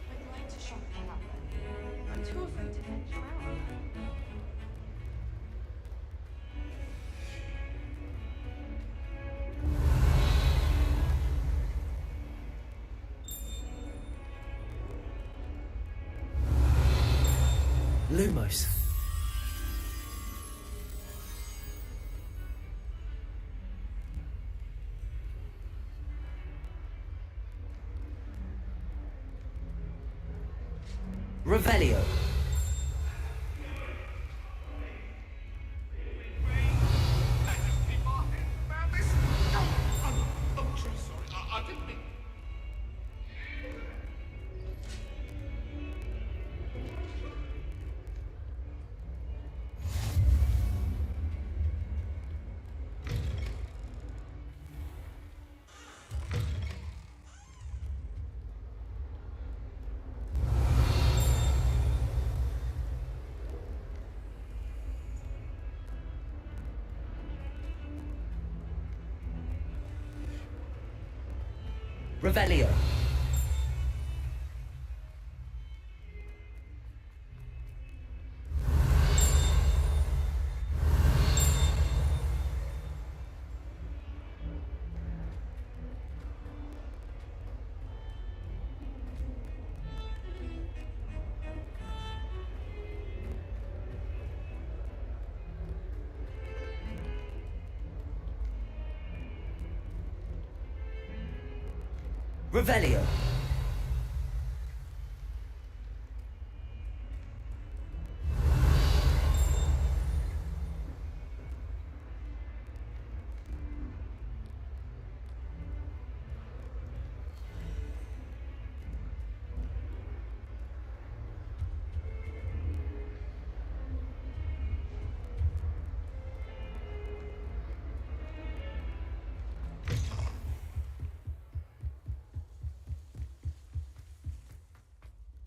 I'd like to shop that up. I'm too afraid to venture out. Lumos. Revelio. I'm truly sorry. I didn't mean... Revelio. Revelio.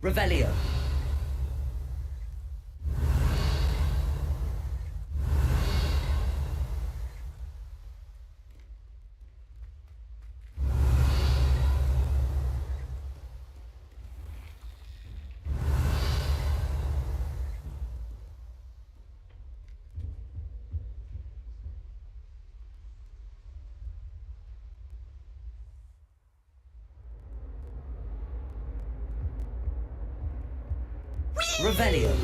Revelio. Revelio.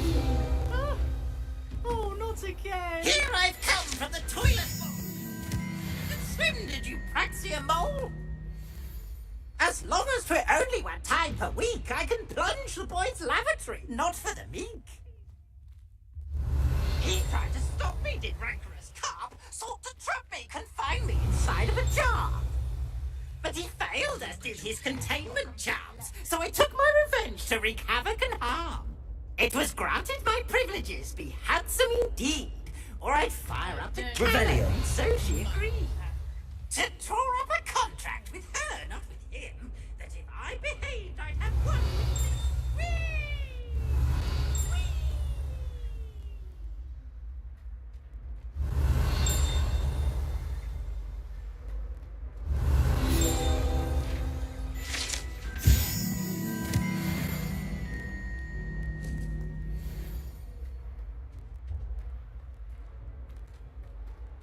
Oh, not again! Here I've come from the toilet bowl! Swim, did you praxia mole? As long as for only 1 time per week, I can plunge the boy's lavatory, not for the meek. He tried to stop me, did rancorous carp, sought to trap me, confine me inside of a jar. But he failed, as did his containment charms, so I took my revenge to wreak havoc and harm. It was granted my privileges be handsome indeed, or I'd fire up the Revelio. cannon, so she agreed. To draw up a contract with her, not with him, that if I behaved, I'd have one with him.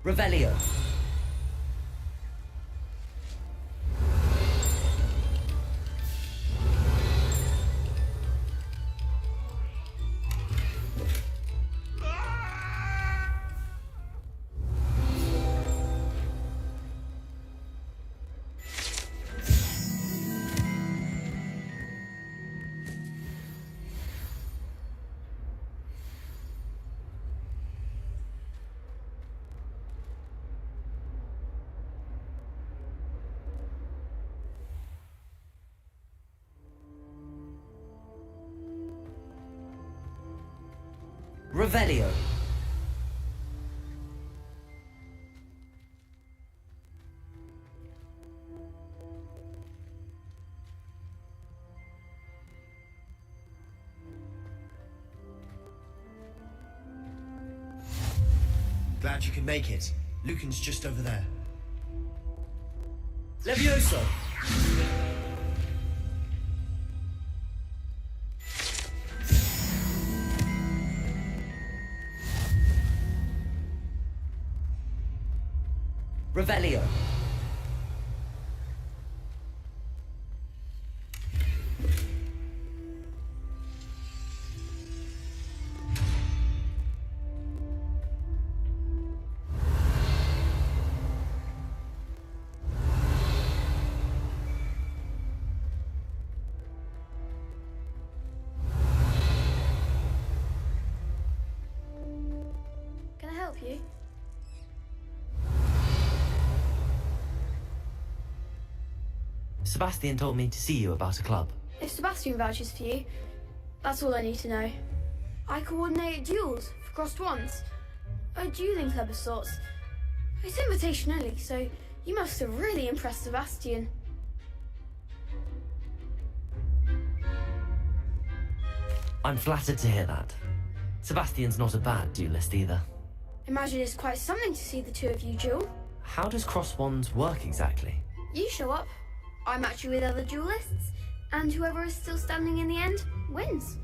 Revelio. Revelio. Glad you could make it. Lucan's just over there. Levioso. Revelio. Can I help you? Sebastian told me to see you about a club. If Sebastian vouches for you, that's all I need to know. I coordinate duels for crossed wands. A dueling club of sorts. It's invitation only, so you must have really impressed Sebastian. I'm flattered to hear that. Sebastian's not a bad duelist either. Imagine it's quite something to see the two of you duel. How does cross wands work exactly? You show up, I match you with other duelists, and whoever is still standing in the end wins.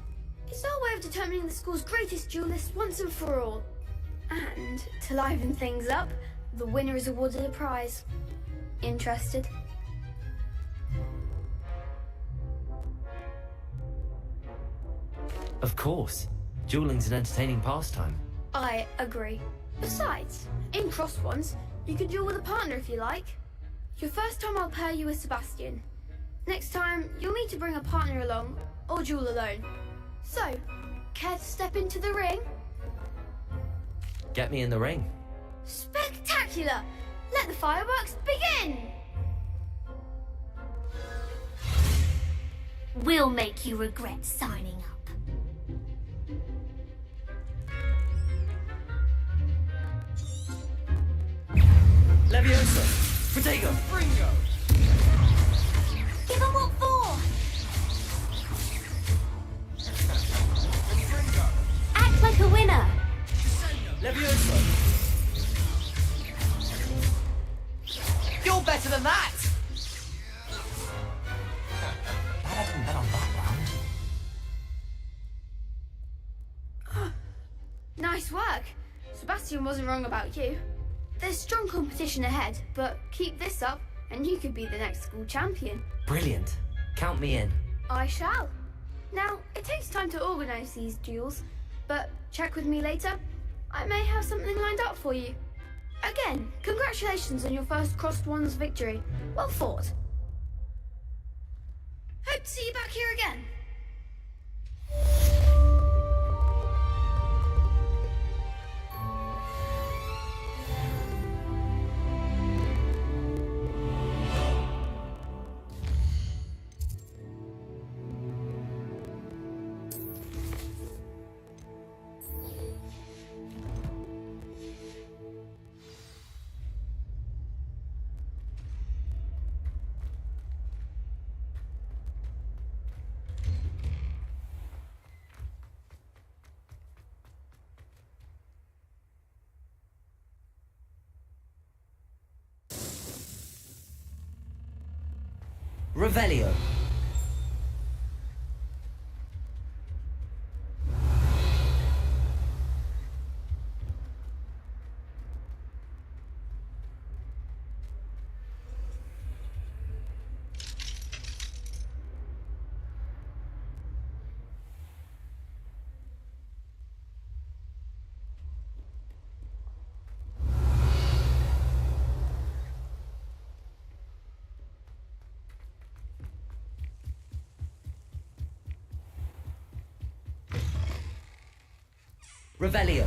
It's our way of determining the school's greatest duelist once and for all. And to liven things up, the winner is awarded a prize. Interested? Of course. Dueling's an entertaining pastime. I agree. Besides, in cross wands, you can duel with a partner if you like. Your first time I'll pair you with Sebastian. Next time, you'll need to bring a partner along, or duel alone. So, care to step into the ring? Get me in the ring. Spectacular! Let the fireworks begin! We'll make you regret signing up. Leviosa! Protego! Fringo! Give them what for! Levioso! You're better than that! I didn't bet on that round. Nice work. Sebastian wasn't wrong about you. There's strong competition ahead, but keep this up and you could be the next school champion. Brilliant. Count me in. I shall. Now, it takes time to organise these duels, but check with me later. I may have something lined up for you. Again, congratulations on your first Crossed Wands victory. Well fought. Hope to see you back here again. Revelio. Revelio.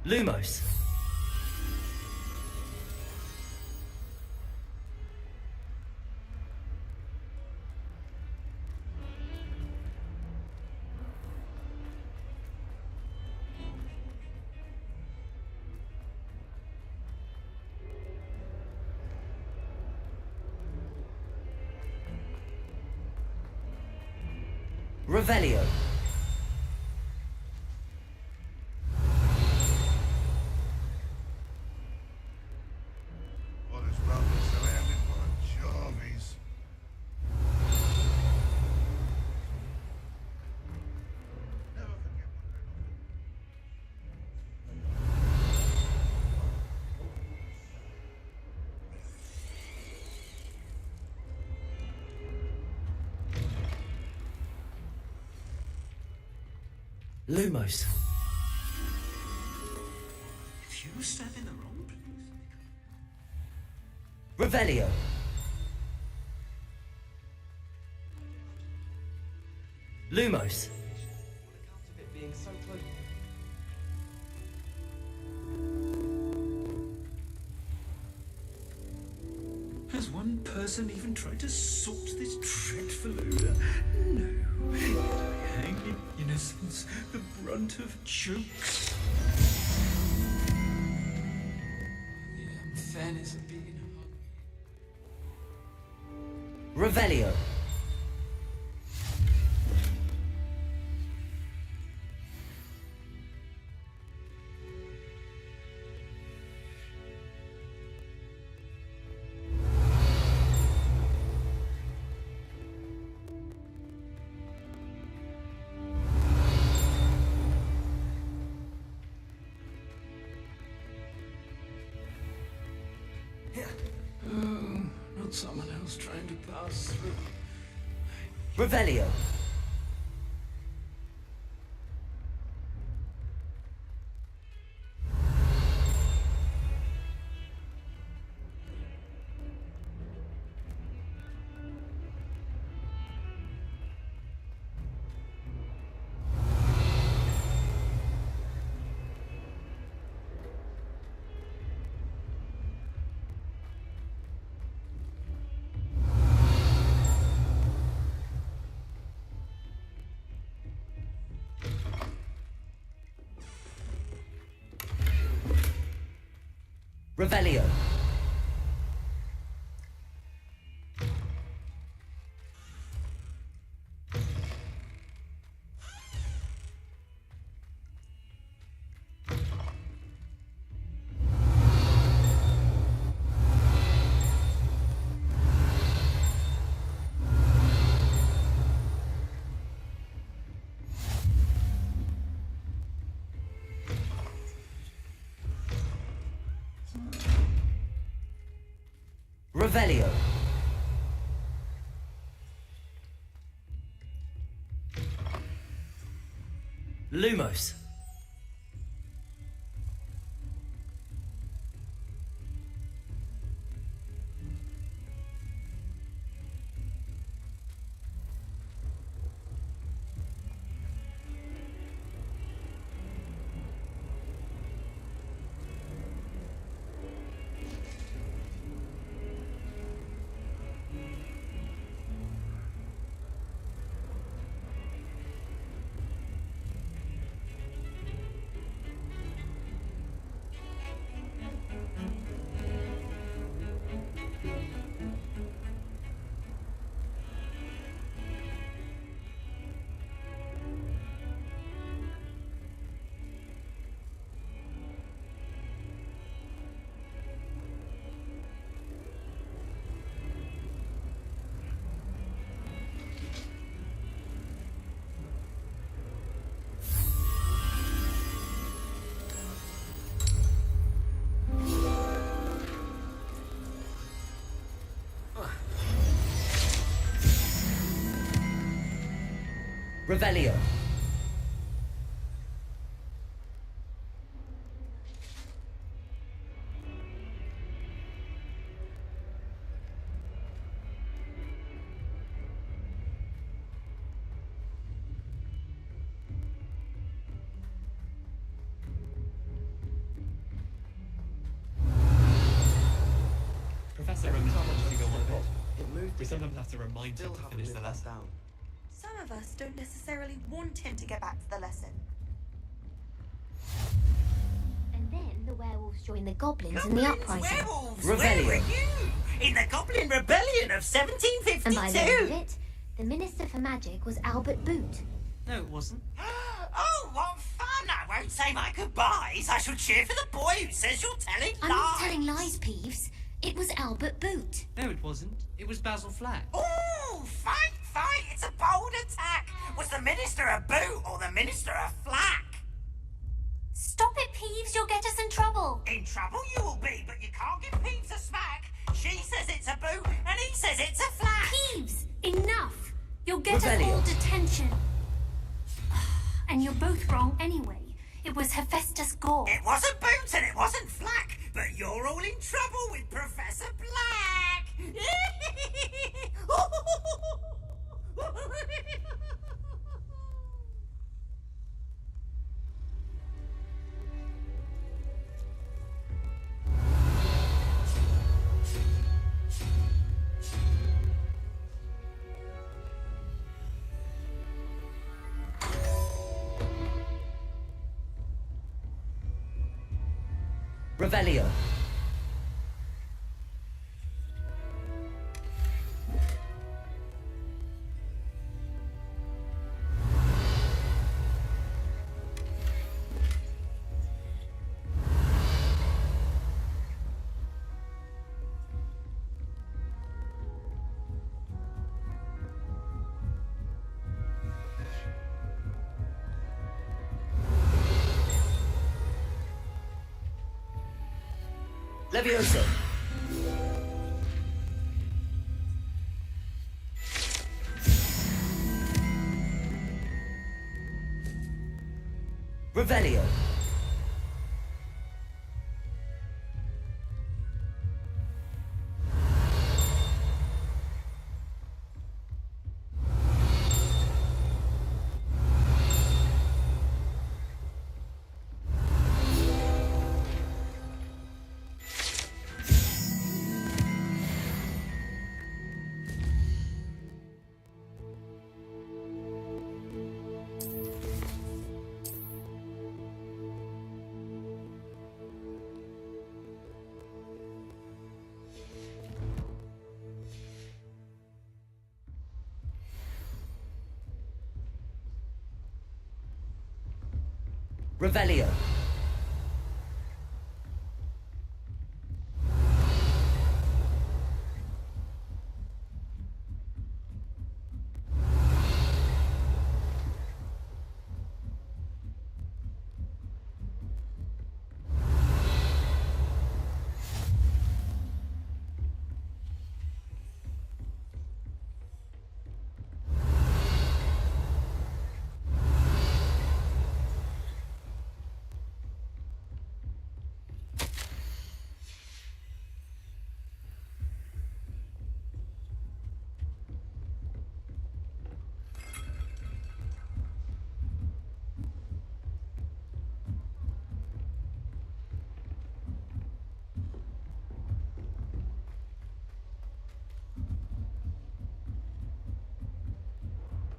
Lumos. Revelio. All this rubble surrounded by Jarvis. Never forget what they're Lumos. If you stand in the wrong place. Revelio. Lumos. Being so close. Has one person even tried to sort this dreadful odor? No. I hang in innocence the brunt of jokes. The unfairness of being Revelio. Oh, not someone else trying to pass through. Revelio. Revelio. Revelio. Lumos. Revelio. Professor, remember to go on a bit. We sometimes have to remind him to finish the lesson. Some of us don't necessarily want him to get back to the lesson. And then the werewolves joined the goblins in the uprising. Werewolves! Where were you? In the Goblin Rebellion of 1752! And by the end of it, the Minister for Magic was Albert Boot. No, it wasn't. Oh, what fun! I won't say my goodbyes. I shall cheer for the boy who says you're telling lies. I'm not telling lies, Peeves. It was Albert Boot. No, it wasn't. It was Basil Flack. Oh, fight! It's a bold attack! Was the Minister a boot or the Minister a flack? Stop it, Peeves. You'll get us in trouble. In trouble you will be, but you can't give Peeves a smack. She says it's a boot and he says it's a flack. Peeves, enough. You'll get us all detention. And you're both wrong anyway. It was Hephaestus Gore. It wasn't boot and it wasn't flack, but you're all in trouble with Professor Black. Revelio. Levioso. Revelio. Revelio.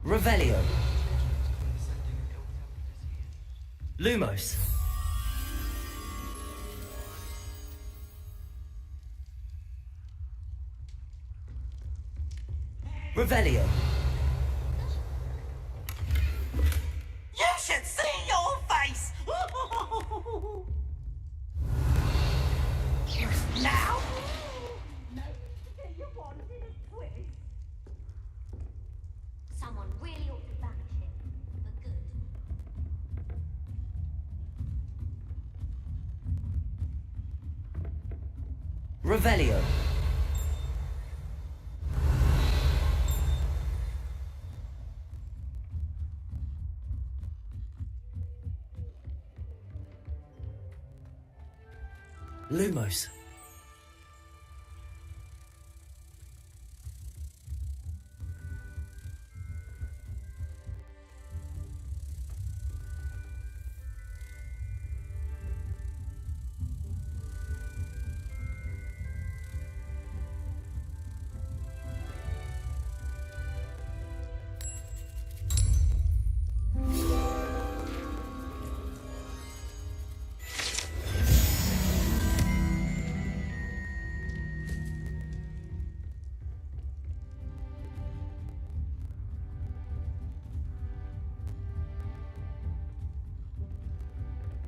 Revelio. Lumos. Revelio. You should see your face! Now? Someone really ought to banish him for good. Revelio. Lumos.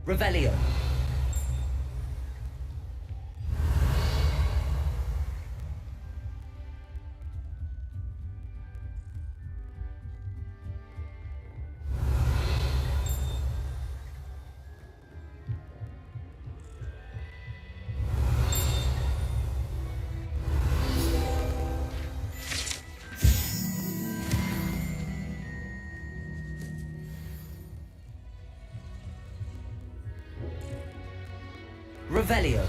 Revelio. Revelio.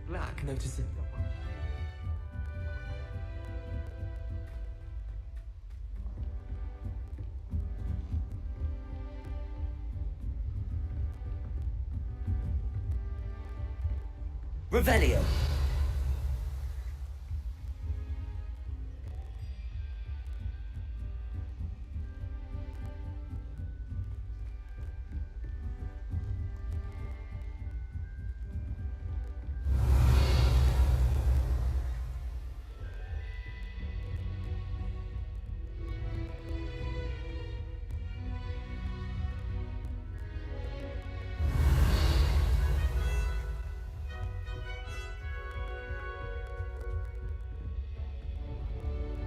Black noticing. Revelio.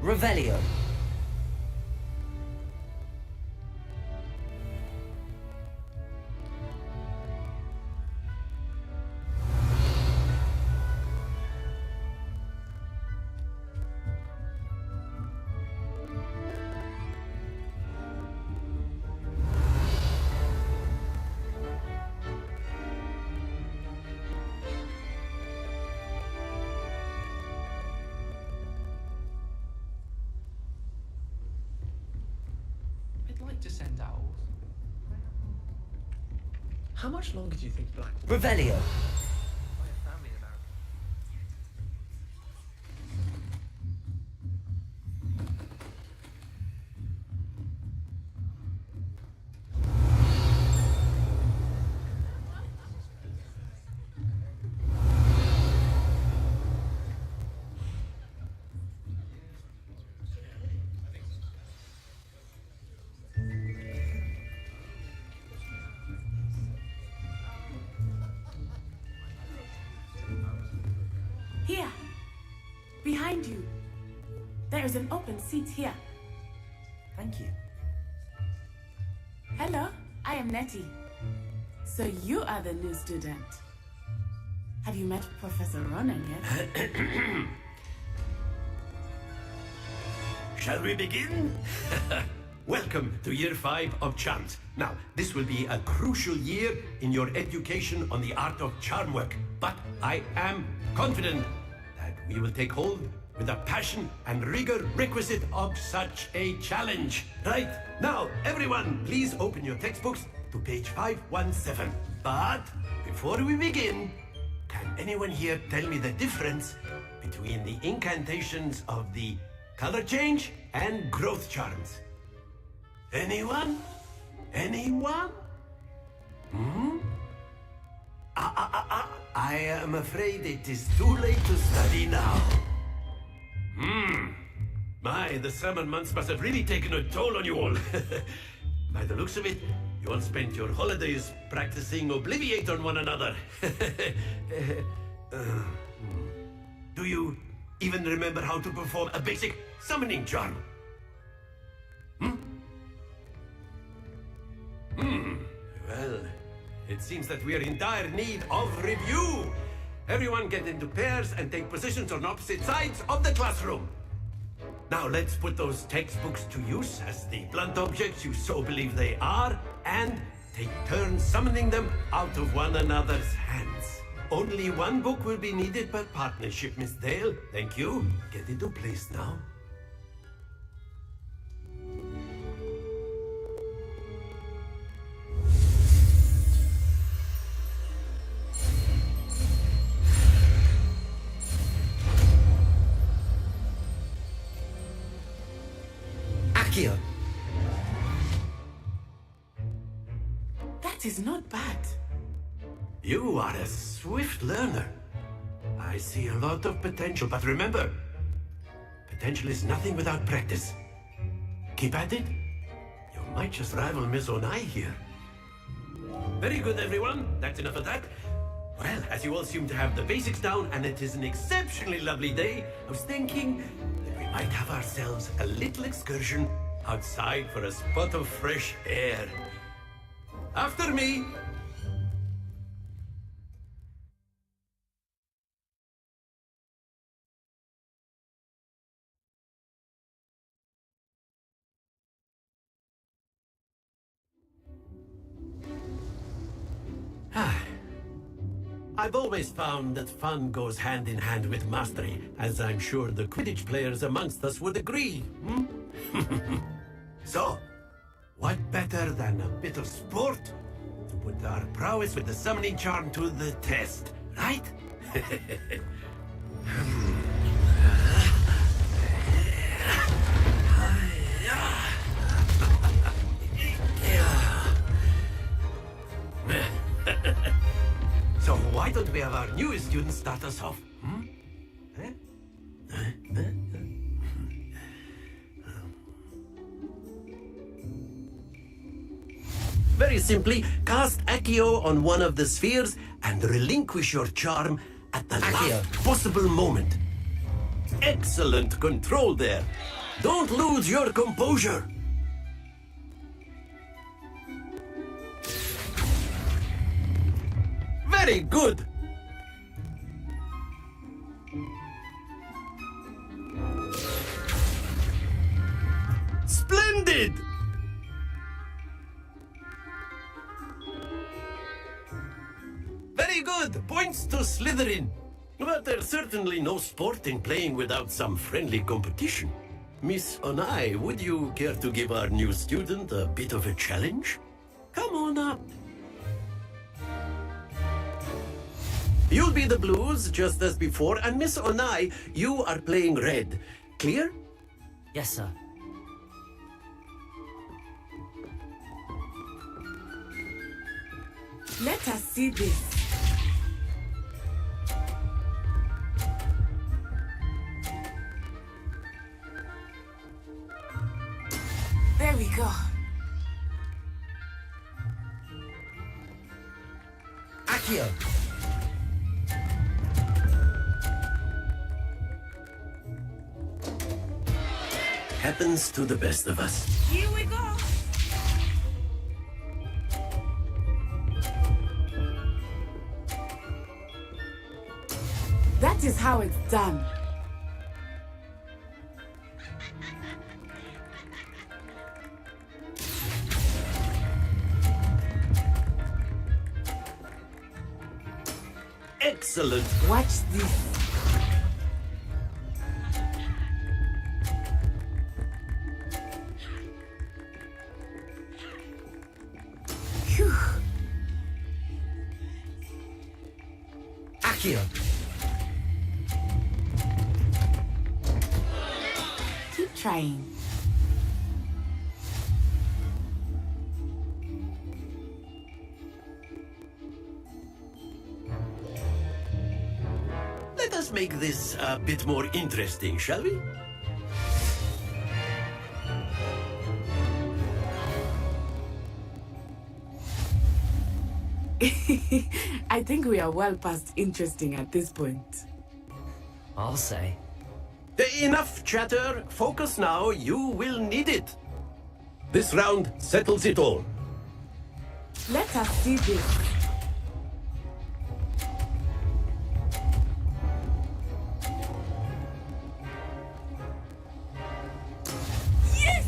Revelio. to send owls. How much longer do you think Black Revelio. Here. Behind you. There is an open seat here. Thank you. Hello, I am Nettie. So you are the new student. Have you met Professor Ronan yet? Shall we begin? Welcome to Year 5 of Charms. Now, this will be a crucial year in your education on the art of charm work, but I am confident that we will take hold with the passion and rigor requisite of such a challenge. Right, now, everyone, please open your textbooks to page 517. But before we begin, can anyone here tell me the difference between the incantations of the color change and growth charms? Anyone? Anyone? I am afraid it is too late to study now. My, the summer months must have really taken a toll on you all. By the looks of it, you all spent your holidays practicing Obliviate on one another. Do you even remember how to perform a basic summoning charm? Well, it seems that we are in dire need of review. Everyone get into pairs and take positions on opposite sides of the classroom. Now let's put those textbooks to use as the blunt objects you so believe they are, and take turns summoning them out of one another's hands. Only one book will be needed per partnership, Miss Dale. Thank you. Get into place now. That is not bad. You are a swift learner. I see a lot of potential, but remember, potential is nothing without practice. Keep at it. You might just rival Miss Onai here. Very good, everyone. That's enough of that. Well, as you all seem to have the basics down, and it is an exceptionally lovely day, I was thinking that we might have ourselves a little excursion outside for a spot of fresh air. After me! I've always found that fun goes hand in hand with mastery, as I'm sure the Quidditch players amongst us would agree. So, what better than a bit of sport to put our prowess with the summoning charm to the test, right? So why don't we have our newest student start us off? Very simply, cast Accio on one of the spheres and relinquish your charm at the last possible moment. Excellent control there. Don't lose your composure. Very good. Splendid! Very good. Points to Slytherin. But there's certainly no sport in playing without some friendly competition. Miss Onai, would you care to give our new student a bit of a challenge? Come on up. You'll be the blues, just as before, and Miss Onai, you are playing red. Clear? Yes, sir. Let us see this. There we go. Accio! Happens to the best of us. Here we go. That is how it's done. Excellent. Watch this. Phew. Accio! Keep trying. Let us make this a bit more interesting, shall we? I think we are well past interesting at this point. I'll say. Enough chatter. Focus now. You will need it. This round settles it all. Let us see this. Yes!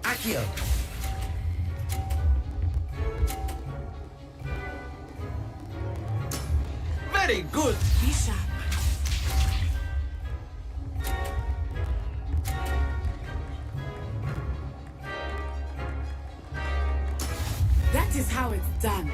Accio! Very good. Bishop. That is how it's done.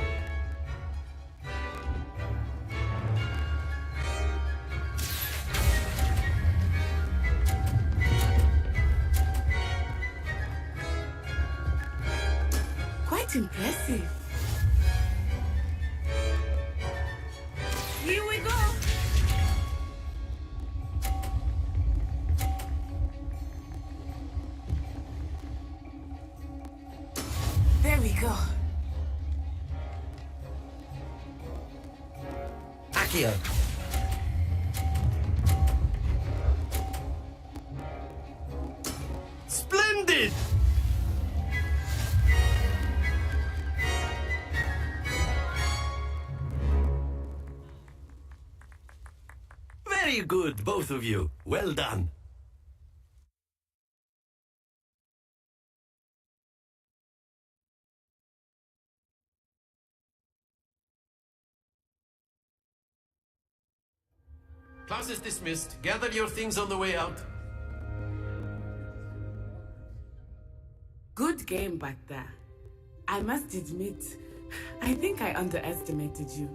Quite impressive. Here we go. There we go. Accio! Splendid. Very good, both of you. Well done. Class is dismissed. Gather your things on the way out. Good game back there. I must admit, I think I underestimated you.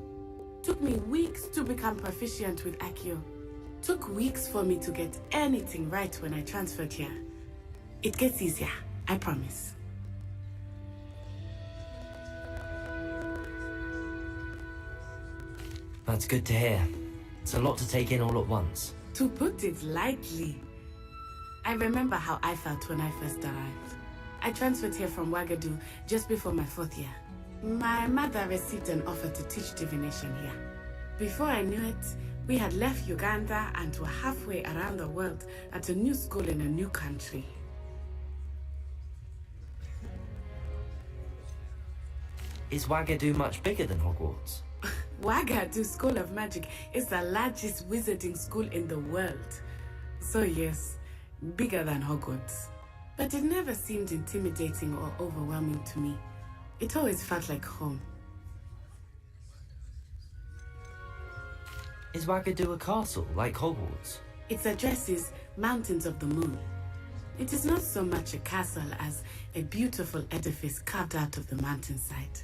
Took me weeks to become proficient with Accio. Took weeks for me to get anything right when I transferred here. It gets easier, I promise. That's good to hear. It's a lot to take in all at once. To put it lightly, I remember how I felt when I first arrived. I transferred here from Ouagadougou just before my 4th year. My mother received an offer to teach divination here. Before I knew it, we had left Uganda and were halfway around the world at a new school in a new country. Is Ouagadougou much bigger than Hogwarts? Ouagadougou School of Magic is the largest wizarding school in the world. So yes, bigger than Hogwarts. But it never seemed intimidating or overwhelming to me. It always felt like home. Is Wagadu a castle, like Hogwarts? Its address is Mountains of the Moon. It is not so much a castle as a beautiful edifice carved out of the mountainside.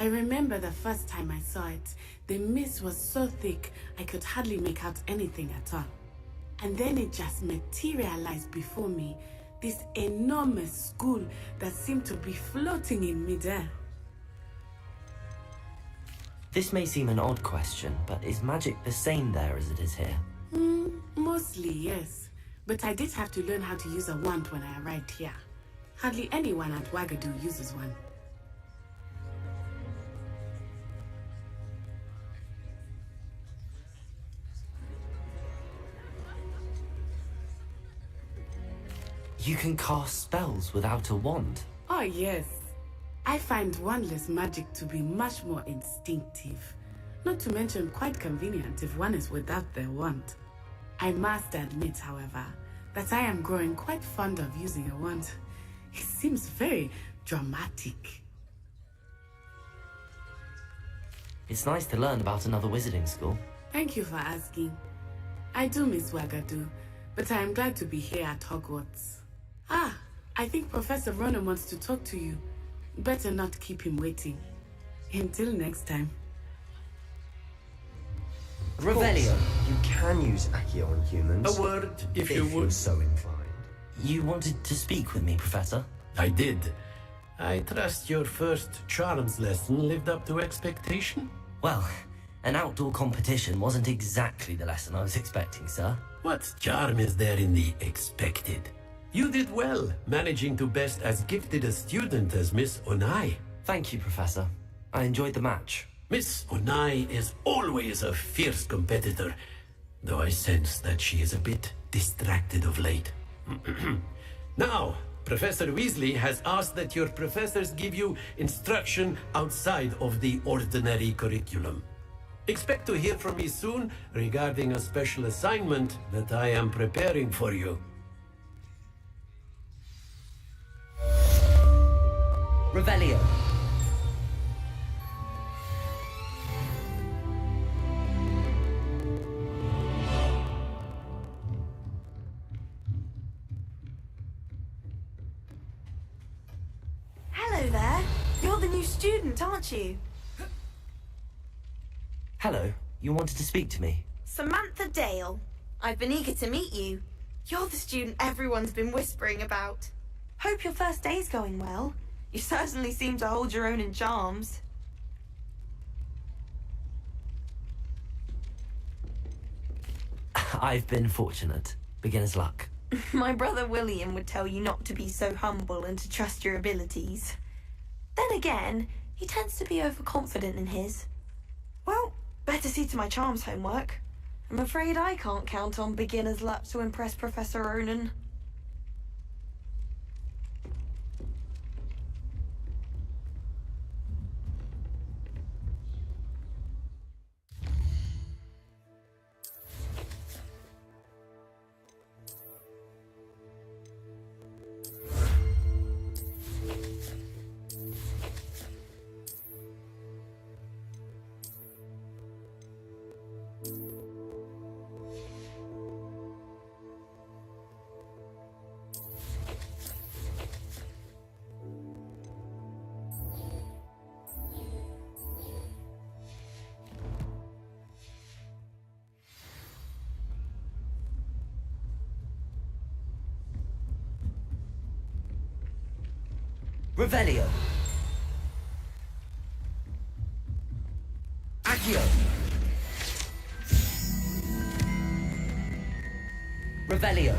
I remember the first time I saw it, the mist was so thick I could hardly make out anything at all. And then it just materialized before me, this enormous school that seemed to be floating in midair. This may seem an odd question, but is magic the same there as it is here? Mostly, yes. But I did have to learn how to use a wand when I arrived here. Hardly anyone at Wagadu uses one. You can cast spells without a wand? Oh, yes. I find wandless magic to be much more instinctive. Not to mention quite convenient if one is without their wand. I must admit, however, that I am growing quite fond of using a wand. It seems very dramatic. It's nice to learn about another wizarding school. Thank you for asking. I do miss Wagadu, but I am glad to be here at Hogwarts. I think Professor Ronan wants to talk to you. Better not keep him waiting. Until next time. Revelio. You can use Accio on humans. A word, if you would. You're so inclined. You wanted to speak with me, Professor? I did. I trust your first charms lesson lived up to expectation? Well, an outdoor competition wasn't exactly the lesson I was expecting, sir. What charm is there in the expected? You did well, managing to best as gifted a student as Miss Onai. Thank you, Professor. I enjoyed the match. Miss Onai is always a fierce competitor, though I sense that she is a bit distracted of late. Now, Professor Weasley has asked that your professors give you instruction outside of the ordinary curriculum. Expect to hear from me soon regarding a special assignment that I am preparing for you. Revelio. Hello there. You're the new student, aren't you? Hello. You wanted to speak to me? Samantha Dale. I've been eager to meet you. You're the student everyone's been whispering about. Hope your first day's going well. You certainly seem to hold your own in charms. I've been fortunate. Beginner's luck. My brother William would tell you not to be so humble and to trust your abilities. Then again, he tends to be overconfident in his. Well, better see to my charms homework. I'm afraid I can't count on beginner's luck to impress Professor Ronan. Revelio. Accio. Revelio.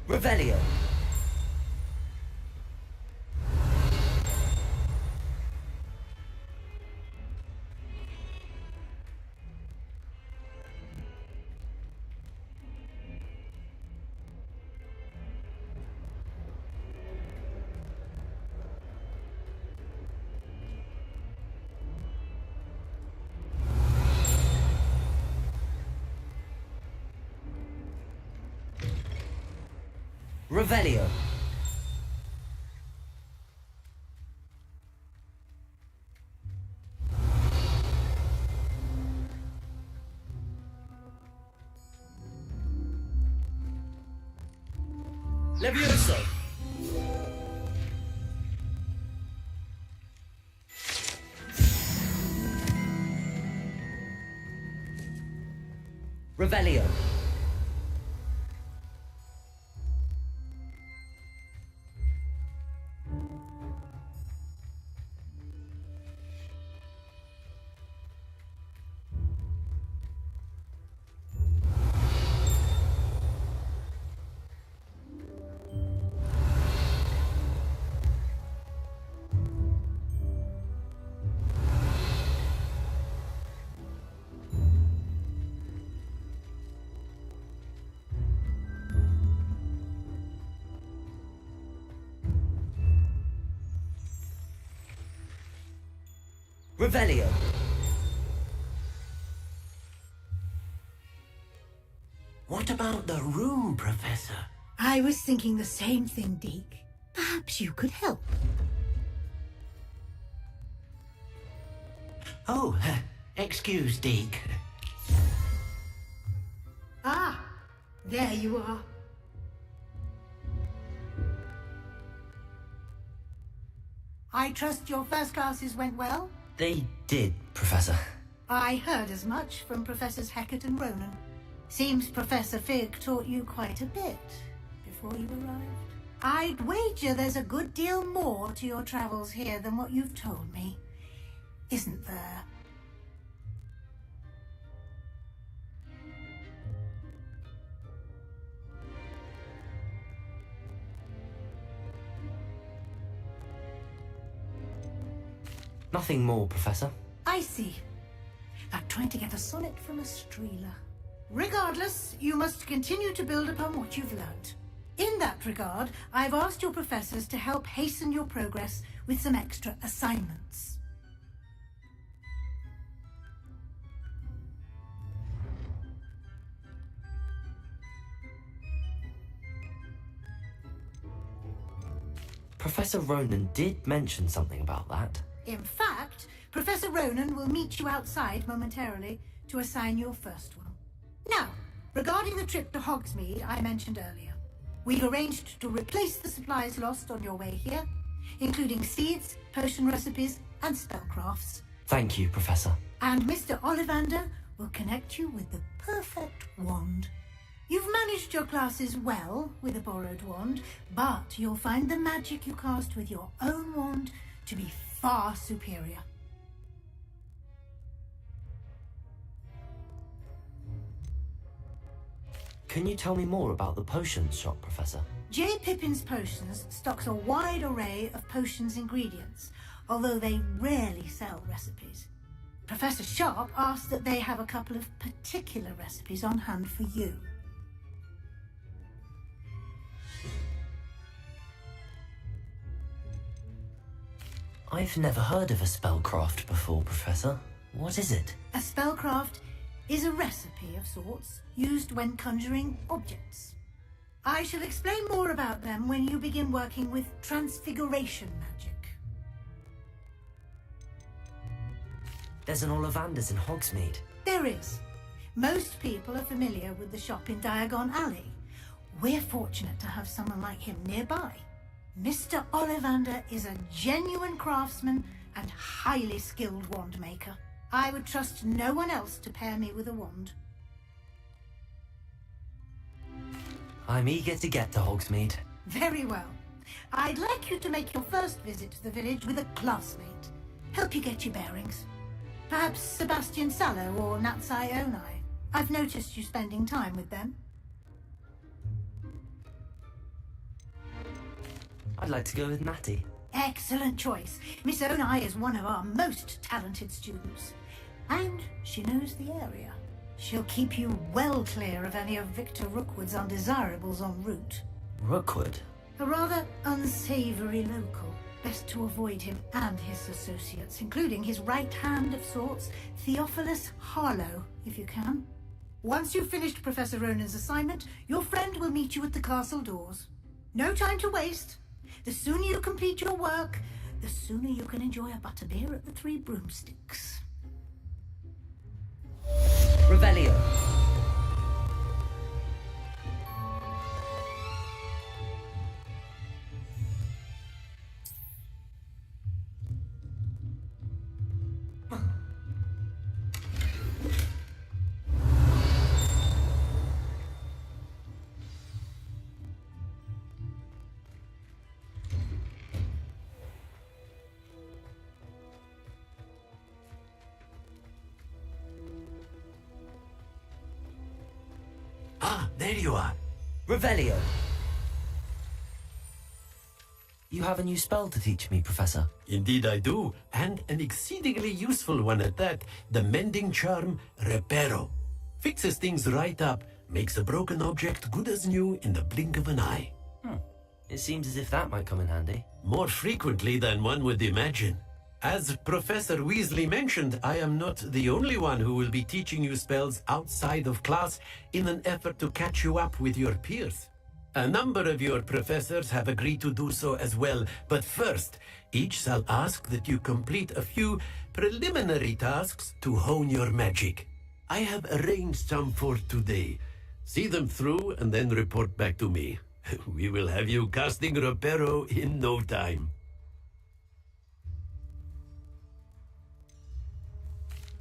Revelio. Revelio. Levioso! Revelio. Revelio. What about the room, Professor? I was thinking the same thing, Deke. Perhaps you could help. Oh, excuse, Deke. Ah, there you are. I trust your first classes went well? They did, Professor. I heard as much from Professors Hecat and Ronan. Seems Professor Fig taught you quite a bit before you arrived. I'd wager there's a good deal more to your travels here than what you've told me. Isn't there? Nothing more, Professor. I see. Like trying to get a sonnet from a streeler. Regardless, you must continue to build upon what you've learned. In that regard, I've asked your professors to help hasten your progress with some extra assignments. Professor Ronan did mention something about that. In fact, Professor Ronan will meet you outside momentarily to assign your first one. Now, regarding the trip to Hogsmeade I mentioned earlier, we've arranged to replace the supplies lost on your way here, including seeds, potion recipes, and spellcrafts. Thank you, Professor. And Mr. Ollivander will connect you with the perfect wand. You've managed your classes well with a borrowed wand, but you'll find the magic you cast with your own wand to be far superior. Can you tell me more about the potions shop, Professor? J. Pippin's Potions stocks a wide array of potions ingredients, although they rarely sell recipes. Professor Sharp asked that they have a couple of particular recipes on hand for you. I've never heard of a spellcraft before, Professor. What is it? A spellcraft is a recipe of sorts used when conjuring objects. I shall explain more about them when you begin working with transfiguration magic. There's an Ollivander's in Hogsmeade. There is. Most people are familiar with the shop in Diagon Alley. We're fortunate to have someone like him nearby. Mr. Ollivander is a genuine craftsman and highly skilled wand maker. I would trust no one else to pair me with a wand. I'm eager to get to Hogsmeade. Very well. I'd like you to make your first visit to the village with a classmate. Help you get your bearings. Perhaps Sebastian Sallow or Natsai Onai. I've noticed you spending time with them. I'd like to go with Natty. Excellent choice. Miss Onai is one of our most talented students. And she knows the area. She'll keep you well clear of any of Victor Rookwood's undesirables en route. Rookwood? A rather unsavory local. Best to avoid him and his associates, including his right hand of sorts, Theophilus Harlow, if you can. Once you've finished Professor Ronan's assignment, your friend will meet you at the castle doors. No time to waste. The sooner you complete your work, the sooner you can enjoy a butterbeer at the Three Broomsticks. Revelio. Ah, there you are. Revelio. You have a new spell to teach me, Professor. Indeed I do, and an exceedingly useful one at that. The mending charm, Reparo. Fixes things right up, makes a broken object good as new in the blink of an eye. It seems as if that might come in handy. More frequently than one would imagine. As Professor Weasley mentioned, I am not the only one who will be teaching you spells outside of class in an effort to catch you up with your peers. A number of your professors have agreed to do so as well, but first, each shall ask that you complete a few preliminary tasks to hone your magic. I have arranged some for today. See them through and then report back to me. We will have you casting Reparo in no time.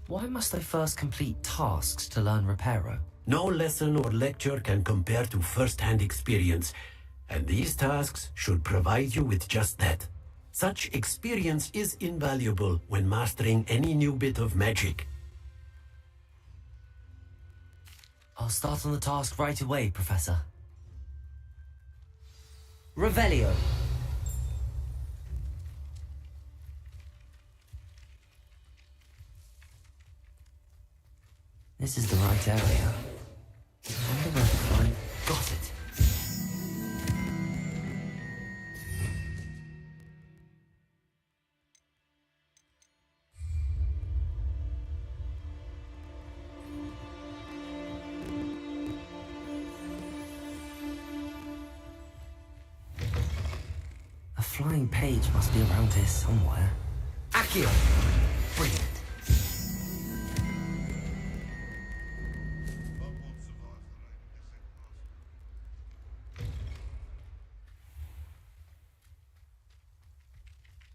Why must I first complete tasks to learn Reparo? No lesson or lecture can compare to first-hand experience, and these tasks should provide you with just that. Such experience is invaluable when mastering any new bit of magic. I'll start on the task right away, Professor. Revelio. This is the right area. I wonder where to find... Got it. A flying page must be around here somewhere. Accio! Brilliant.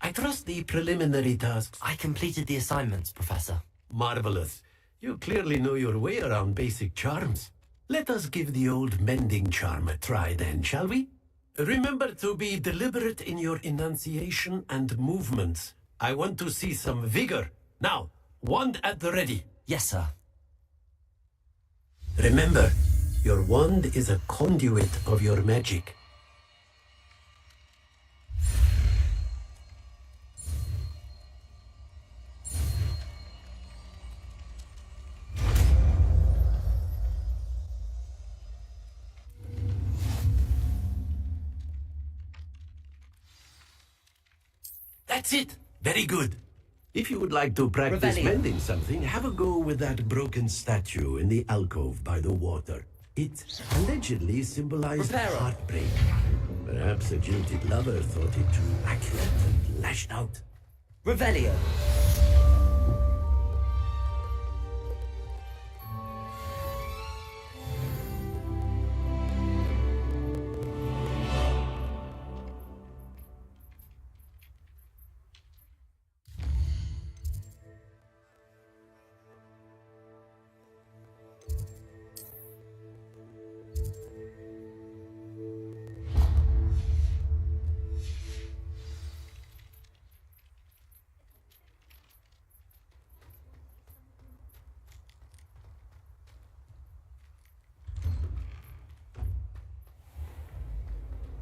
I trust the preliminary tasks. I completed the assignments, Professor. Marvelous. You clearly know your way around basic charms. Let us give the old mending charm a try then, shall we? Remember to be deliberate in your enunciation and movements. I want to see some vigor. Now, wand at the ready. Yes, sir. Remember, your wand is a conduit of your magic. That's it. Very good. If you would like to practice mending something, have a go with that broken statue in the alcove by the water. It allegedly symbolized heartbreak. Perhaps a jilted lover thought it too accurate and lashed out. Revelio.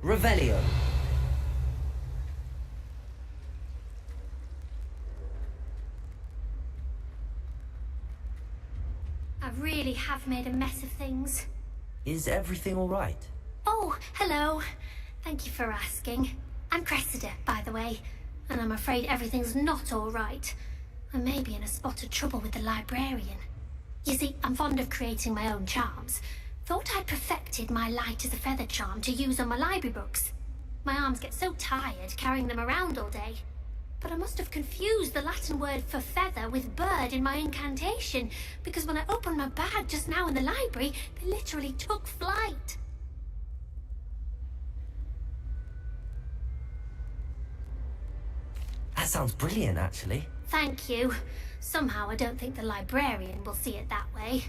Revelio. I really have made a mess of things. Is everything all right? Oh, hello. Thank you for asking. I'm Cressida, by the way, and I'm afraid everything's not all right. I may be in a spot of trouble with the librarian. You see, I'm fond of creating my own charms. Thought I'd perfected my light as a feather charm to use on my library books. My arms get so tired carrying them around all day. But I must have confused the Latin word for feather with bird in my incantation, because when I opened my bag just now in the library, they literally took flight. That sounds brilliant, actually. Thank you. Somehow I don't think the librarian will see it that way.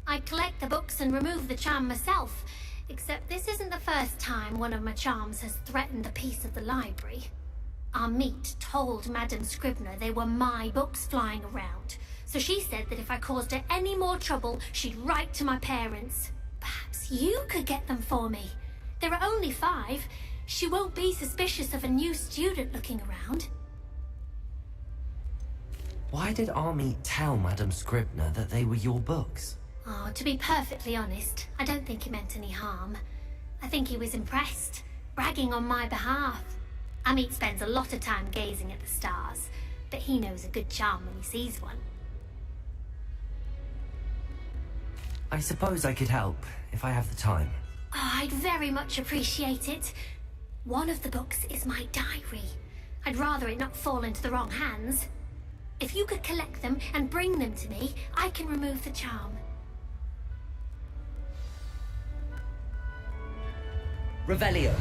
I collect the books and remove the charm myself, except this isn't the first time one of my charms has threatened the peace of the library. Our meet told Madame Scribner they were my books flying around, so she said that if I caused her any more trouble, she'd write to my parents. Perhaps you could get them for me. There are only 5. She won't be suspicious of a new student looking around. Why did Army tell Madame Scribner that they were your books? Oh, to be perfectly honest, I don't think he meant any harm. I think he was impressed, bragging on my behalf. Amit spends a lot of time gazing at the stars, but he knows a good charm when he sees one. I suppose I could help, if I have the time. Oh, I'd very much appreciate it. One of the books is my diary. I'd rather it not fall into the wrong hands. If you could collect them and bring them to me, I can remove the charm. Revelio.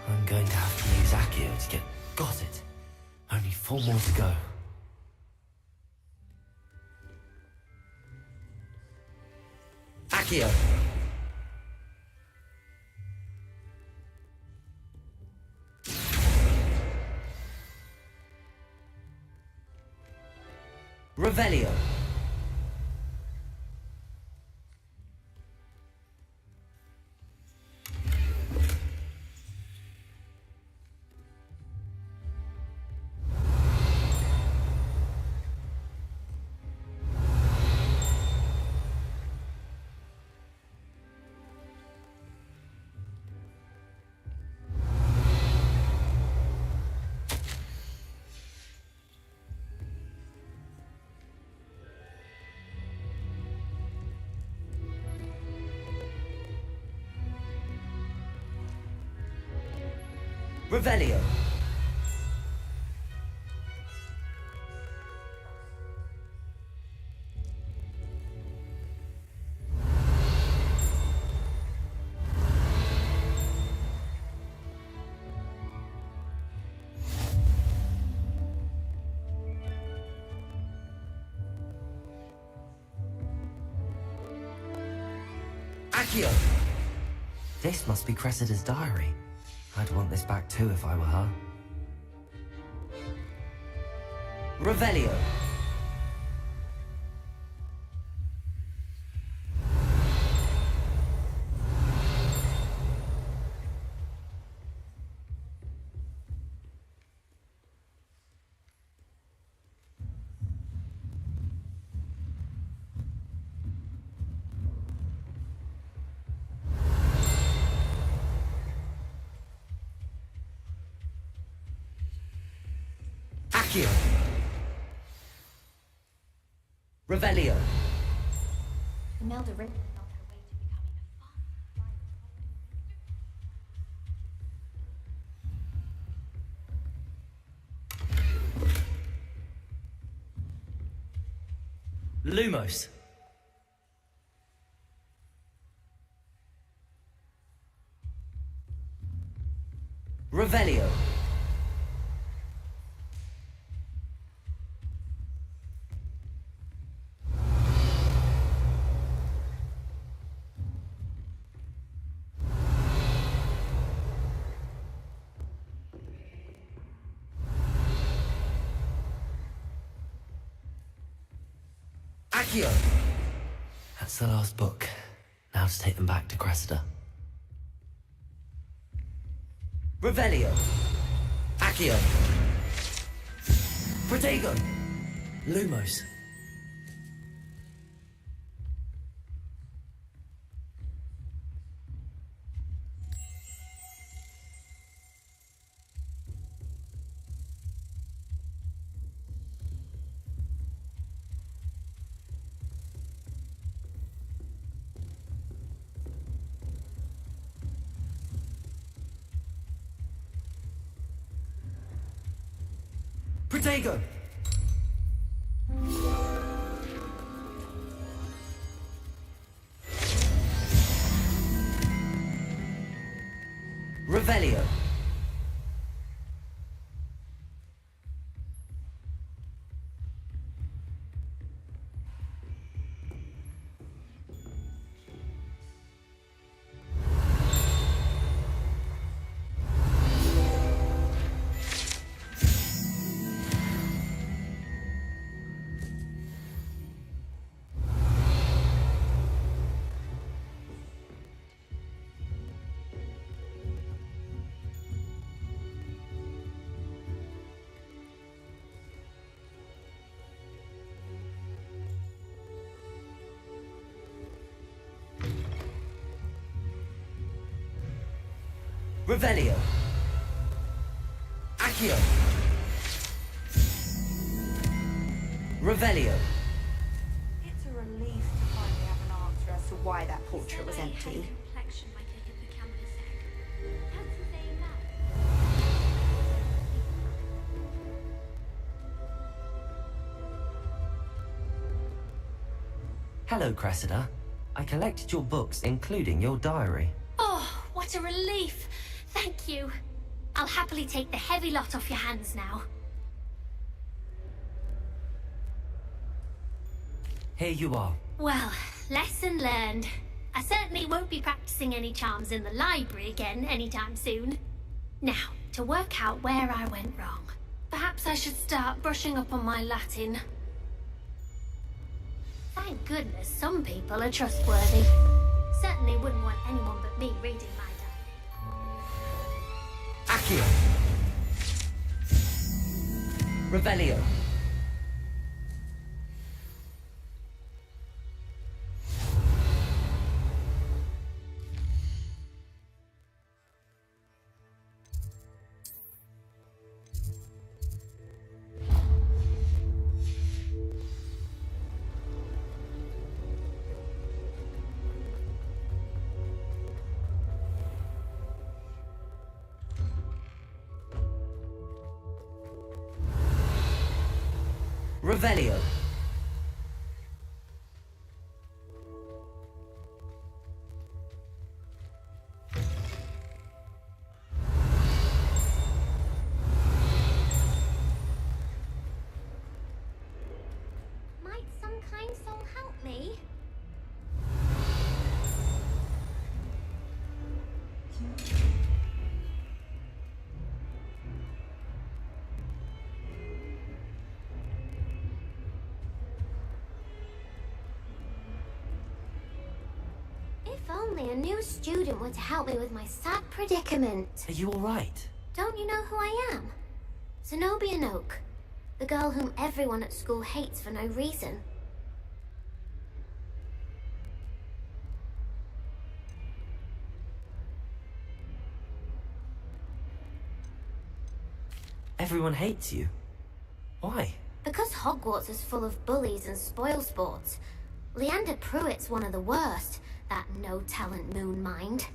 I'm going to have to use Accio to get... Got it. Only 4 more to go. Accio. Revelio. Revelio. Accio. This must be Cressida's diary. I'd want this back too if I were her. Revelio. Accio. Revelio. Imelda Ripley on her way to becoming a Lumos. Revelio. Accio. That's the last book. Now to take them back to Cressida. Revelio. Accio. Protego. Lumos. Protego! Revelio. Revelio. Accio. Revelio. It's a relief to finally have an answer as to why that portrait was empty. Hello, Cressida. I collected your books, including your diary. Oh, what a relief! Thank you. I'll happily take the heavy lot off your hands now. Here you are. Well, lesson learned. I certainly won't be practicing any charms in the library again anytime soon. Now, to work out where I went wrong. Perhaps I should start brushing up on my Latin. Thank goodness some people are trustworthy. Certainly wouldn't want anyone but me reading my diary. Accio. Revelio. Revelio. Might some kind soul help me? If only a new student were to help me with my sad predicament. Are you all right? Don't you know who I am? Zenobia Noak, the girl whom everyone at school hates for no reason. Everyone hates you. Why? Because Hogwarts is full of bullies and spoilsports. Leander Pruitt's one of the worst, that no-talent moon mind.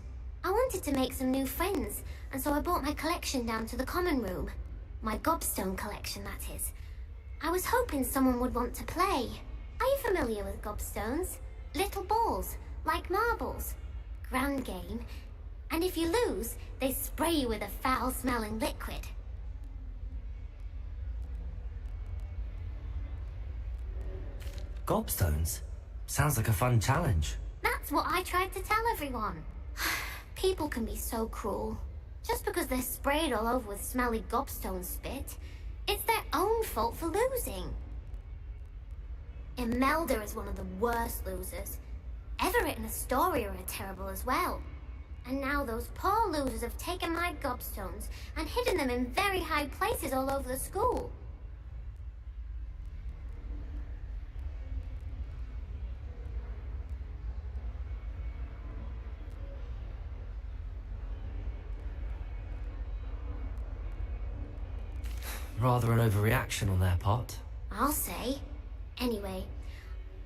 I wanted to make some new friends, and so I brought my collection down to the common room. My gobstone collection, that is. I was hoping someone would want to play. Are you familiar with gobstones? Little balls, like marbles. Grand game. And if you lose, they spray you with a foul-smelling liquid. Gobstones? Sounds like a fun challenge. That's what I tried to tell everyone. People can be so cruel. Just because they're sprayed all over with smelly gobstone spit, it's their own fault for losing. Imelda is one of the worst losers. Everett and Astoria are terrible as well. And now those poor losers have taken my gobstones and hidden them in very high places all over the school. Rather an overreaction on their part. I'll say. Anyway,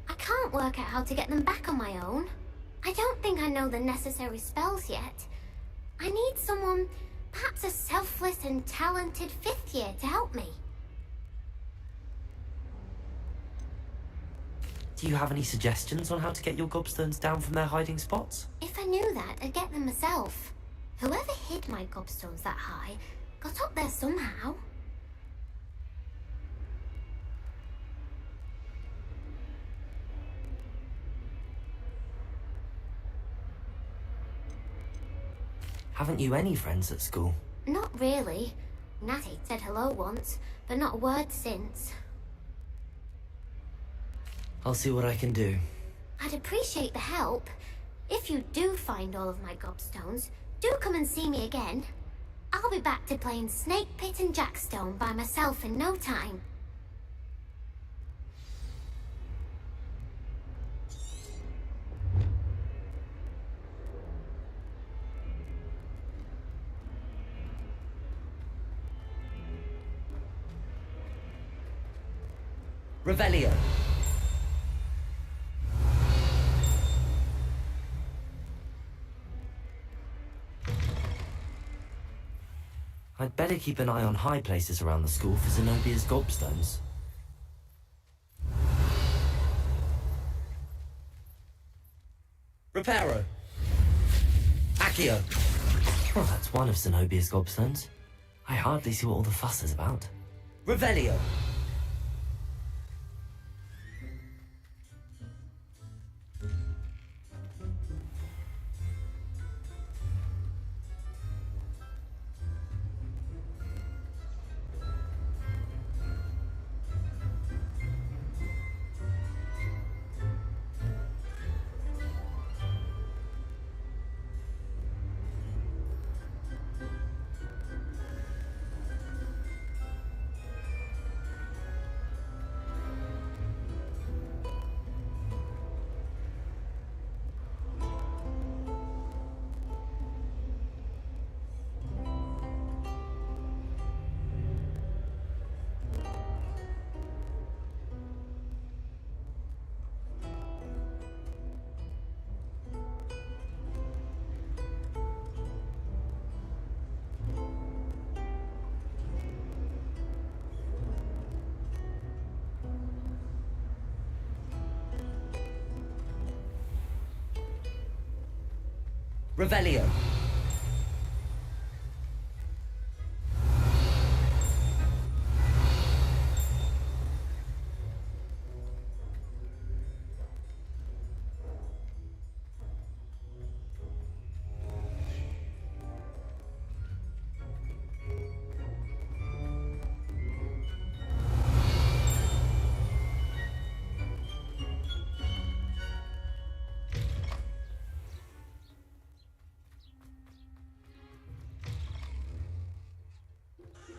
I can't work out how to get them back on my own. I don't think I know the necessary spells yet. I need someone, perhaps a selfless and talented 5th year to help me. Do you have any suggestions on how to get your gobstones down from their hiding spots? If I knew that, I'd get them myself. Whoever hid my gobstones that high got up there somehow. Haven't you any friends at school? Not really. Natty said hello once, but not a word since. I'll see what I can do. I'd appreciate the help. If you do find all of my gobstones, do come and see me again. I'll be back to playing Snake Pit and Jackstone by myself in no time. Revelio. I'd better keep an eye on high places around the school for Zenobia's gobstones. Reparo. Accio. Well, that's one of Zenobia's gobstones. I hardly see what all the fuss is about. Revelio. Revelio.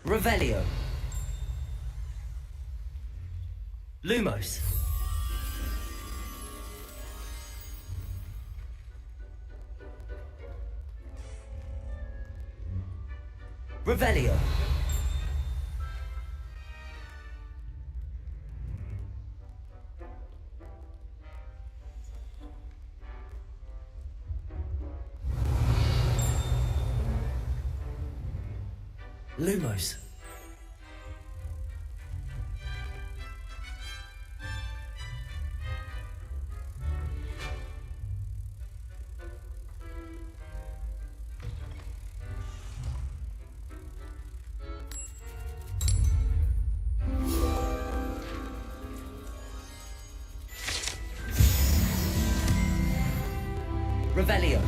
Revelio. Lumos. Revelio. Lumos. Revelio.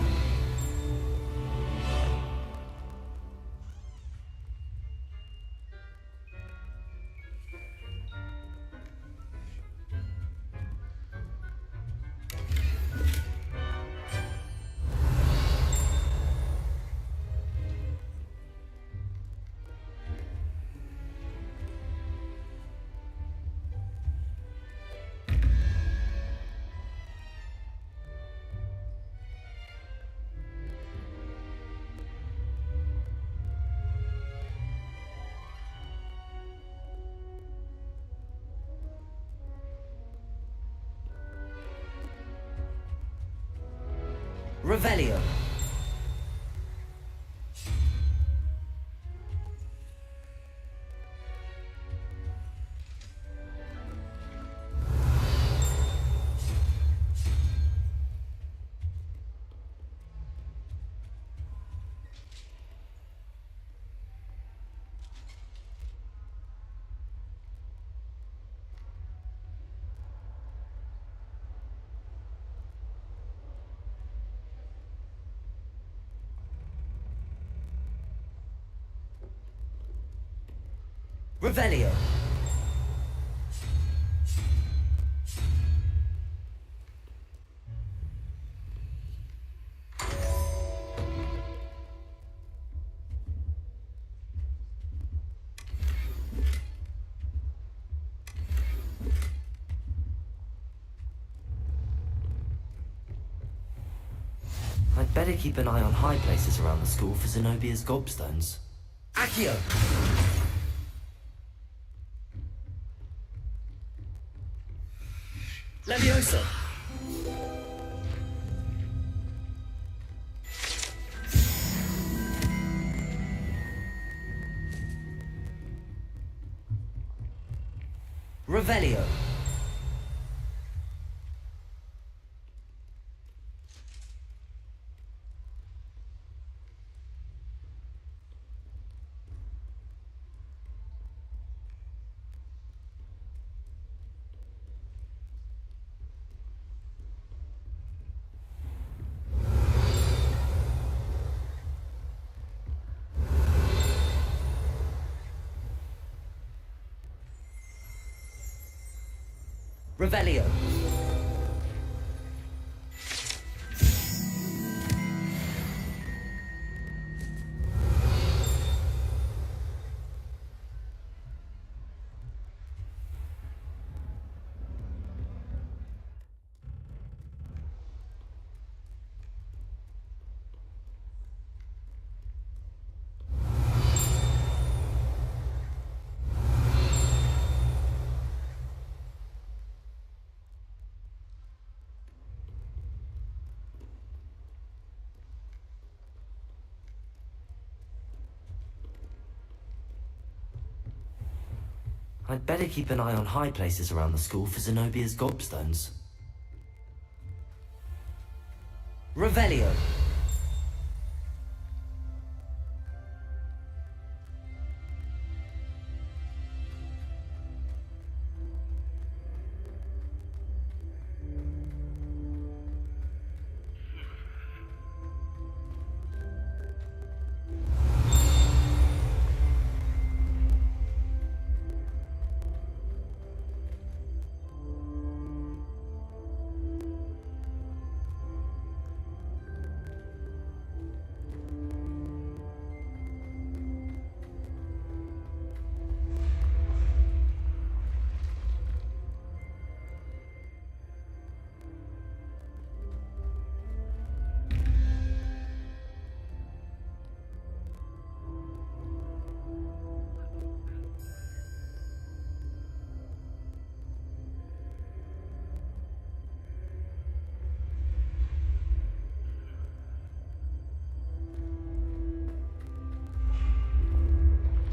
Revelio. Revelio. I'd better keep an eye on high places around the school for Zenobia's gobstones. Accio! Leviosa! Revelio! Revelio. I'd better keep an eye on high places around the school for Zenobia's gobstones. Revelio.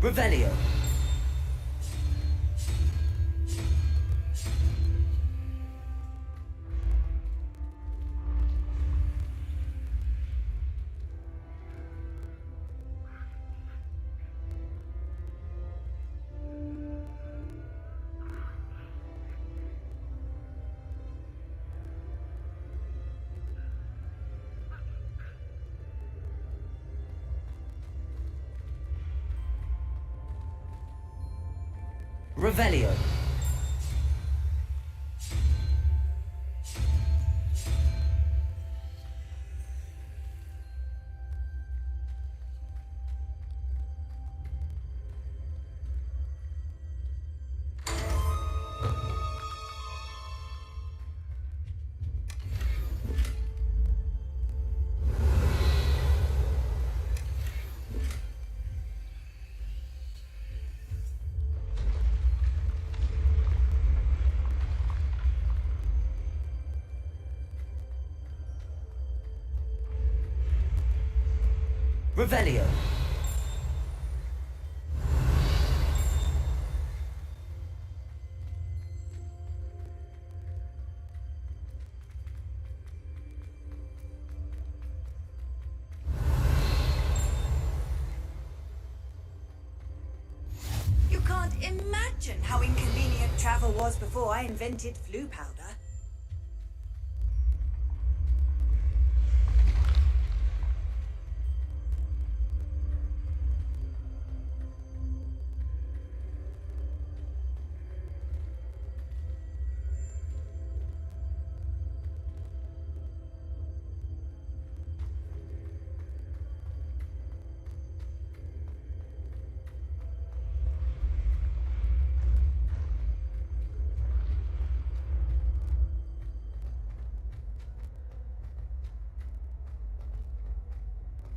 Revelio. Revelio. Revelio. You can't imagine how inconvenient travel was before I invented flu powder.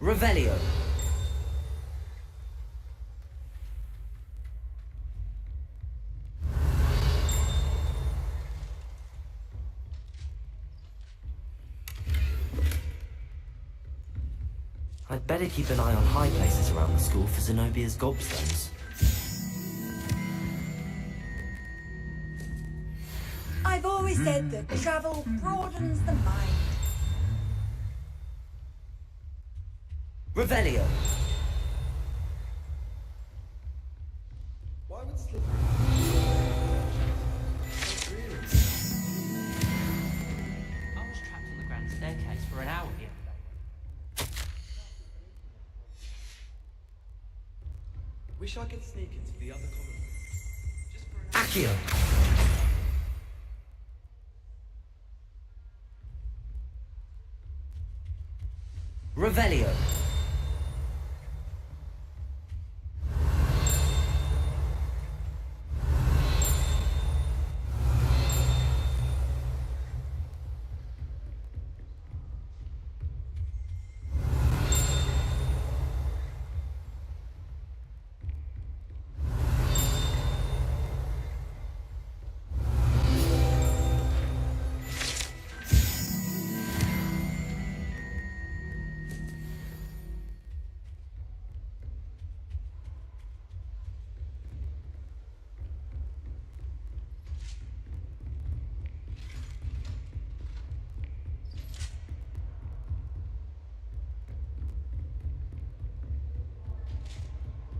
Revelio. I'd better keep an eye on high places around the school for Zenobia's gobstones. I've always said that travel broadens the mind. Revelio. Why would Slytherin? I was trapped on the grand staircase for an hour here. Wish I could sneak into the other corridor. Just for an hour. Accio. Revelio.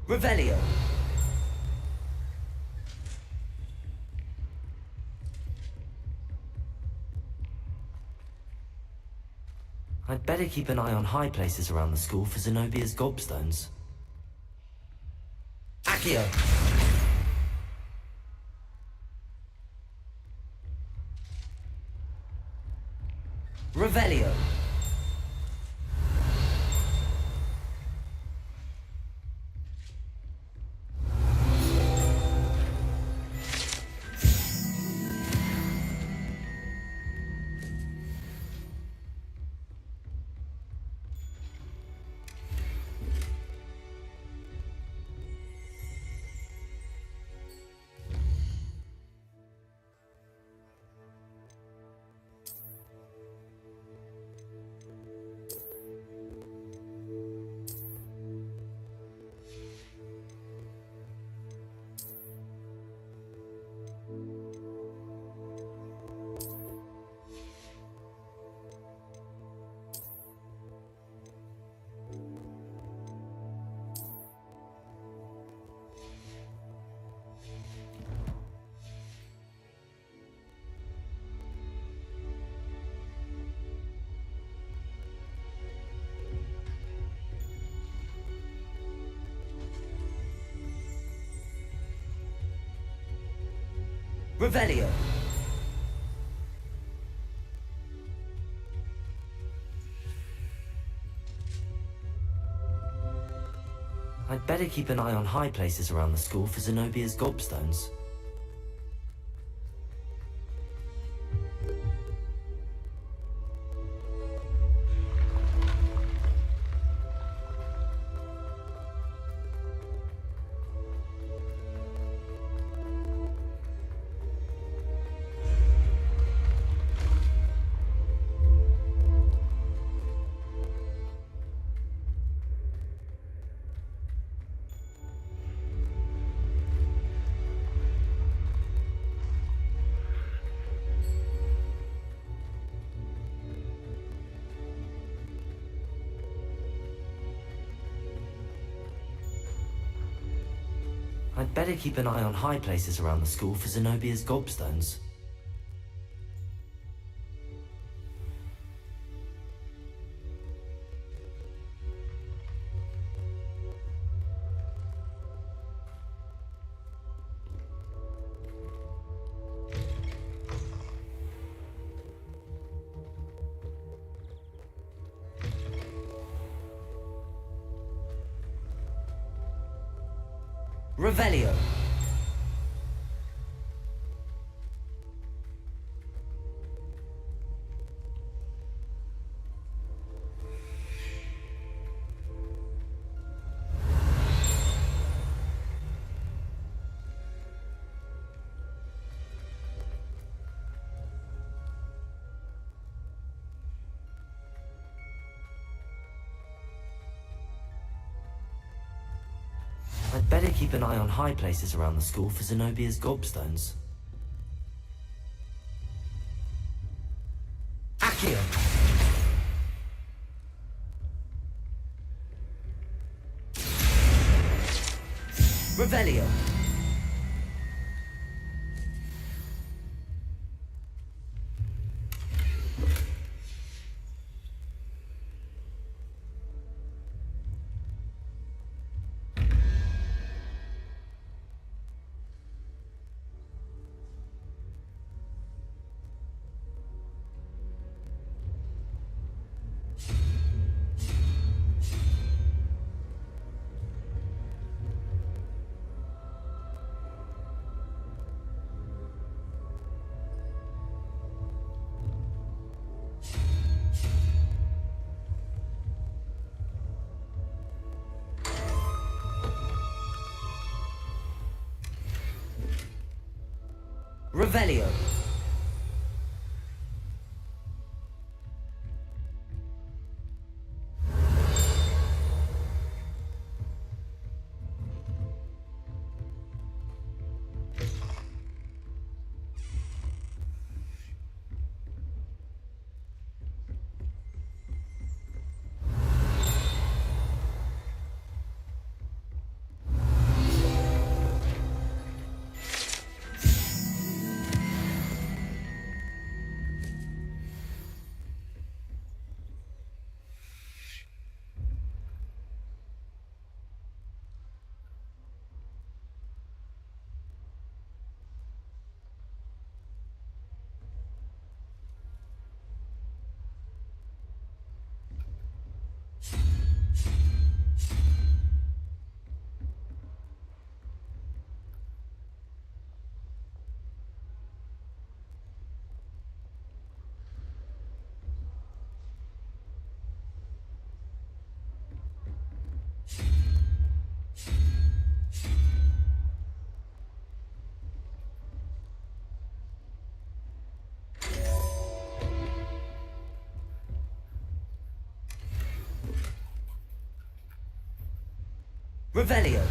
Revelio. I'd better keep an eye on high places around the school for Zenobia's gobstones. Accio. Revelio. Revelio. I'd better keep an eye on high places around the school for Zenobia's gobstones. I'd better keep an eye on high places around the school for Zenobia's gobstones. Revelio. I'd better keep an eye on high places around the school for Zenobia's gobstones. Accio! Revelio! Revelio. Revelio.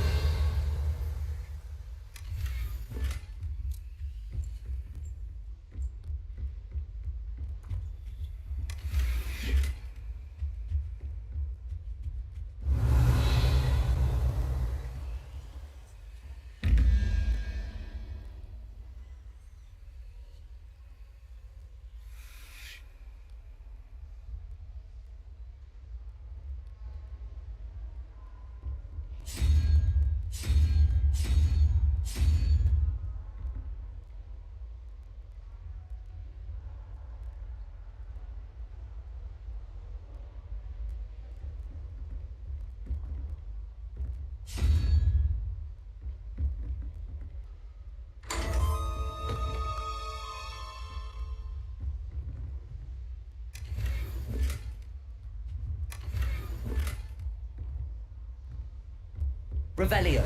Revelio.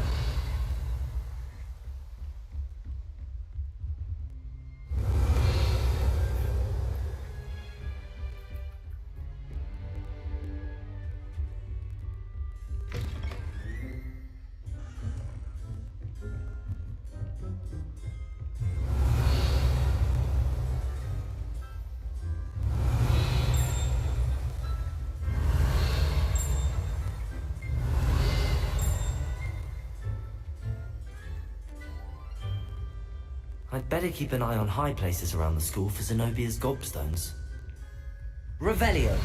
I'd better keep an eye on high places around the school for Zenobia's gobstones. Revelio.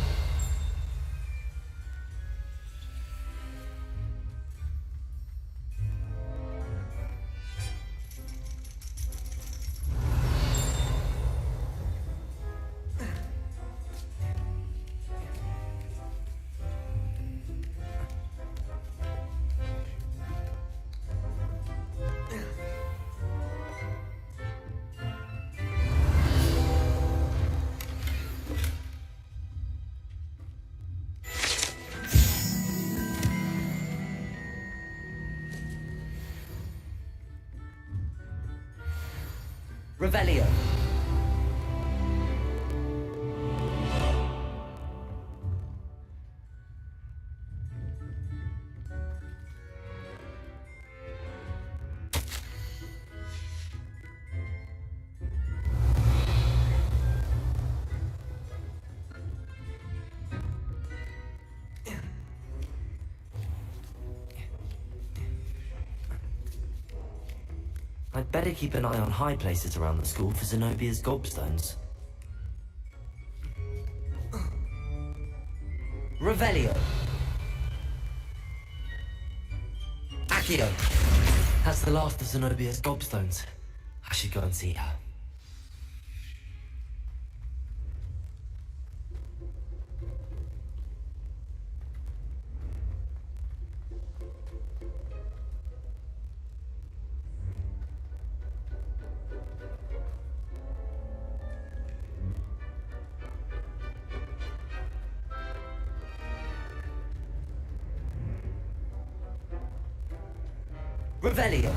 Revelio. I'd better keep an eye on high places around the school for Zenobia's gobstones. Revelio. Accio. That's the last of Zenobia's gobstones. I should go and see her. Revelio.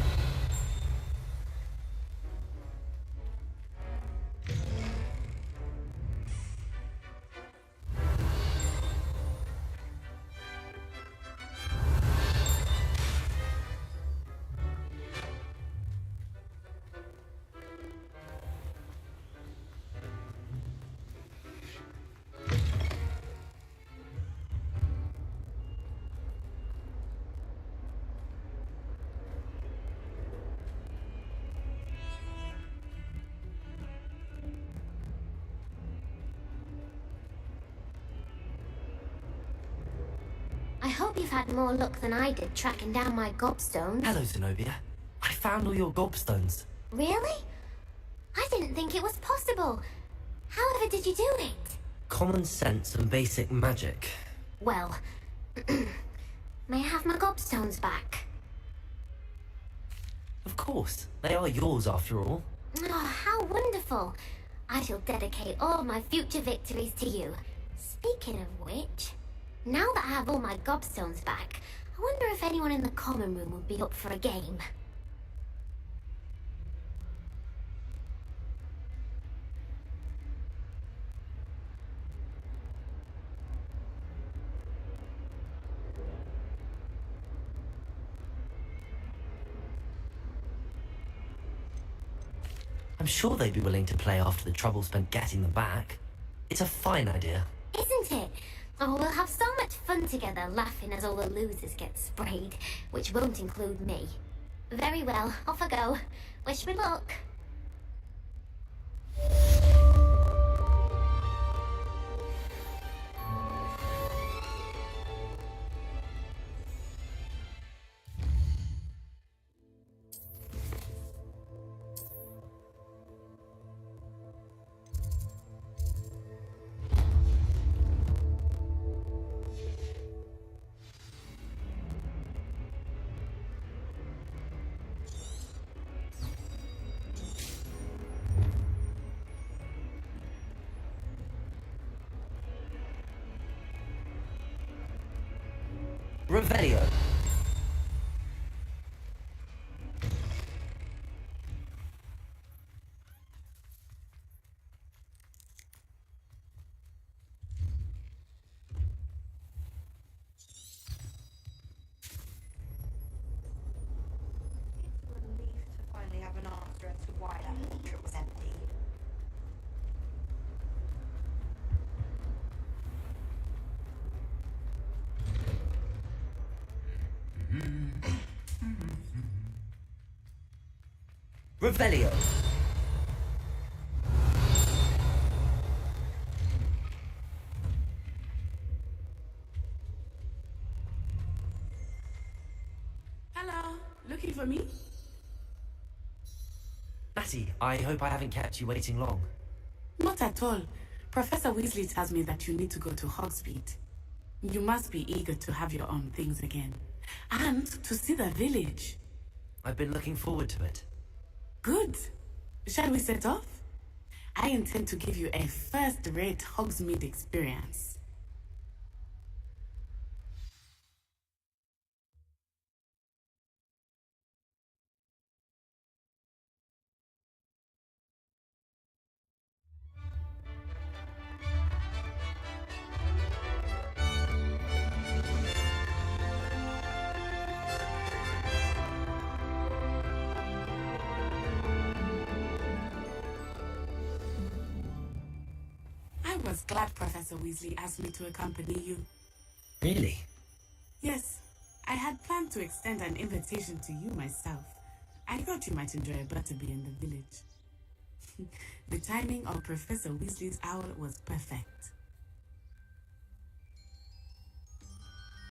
I hope you've had more luck than I did tracking down my gobstones. Hello, Zenobia. I found all your gobstones. Really? I didn't think it was possible. However did you do it? Common sense and basic magic. Well, may I have my gobstones back? Of course. They are yours after all. Oh, how wonderful. I shall dedicate all my future victories to you. Speaking of which, now that I have all my gobstones back, I wonder if anyone in the common room would be up for a game. I'm sure they'd be willing to play after the trouble spent getting them back. It's a fine idea. Isn't it? Oh, we'll have so much fun together, laughing as all the losers get sprayed, which won't include me. Very well, off I go. Wish me luck. Revelio. Finally have an answer as to why that portrait was empty. Revelio. Hello, looking for me? Matty, I hope I haven't kept you waiting long. Not at all. Professor Weasley tells me that you need to go to Hogsmeade. You must be eager to have your own things again. And to see the village. I've been looking forward to it. Good. Shall we set off? I intend to give you a first-rate Hogsmeade experience. I was glad Professor Weasley asked me to accompany you. Really? Yes, I had planned to extend an invitation to you myself, I thought you might enjoy a butterbeer in the village. The timing of Professor Weasley's owl was perfect.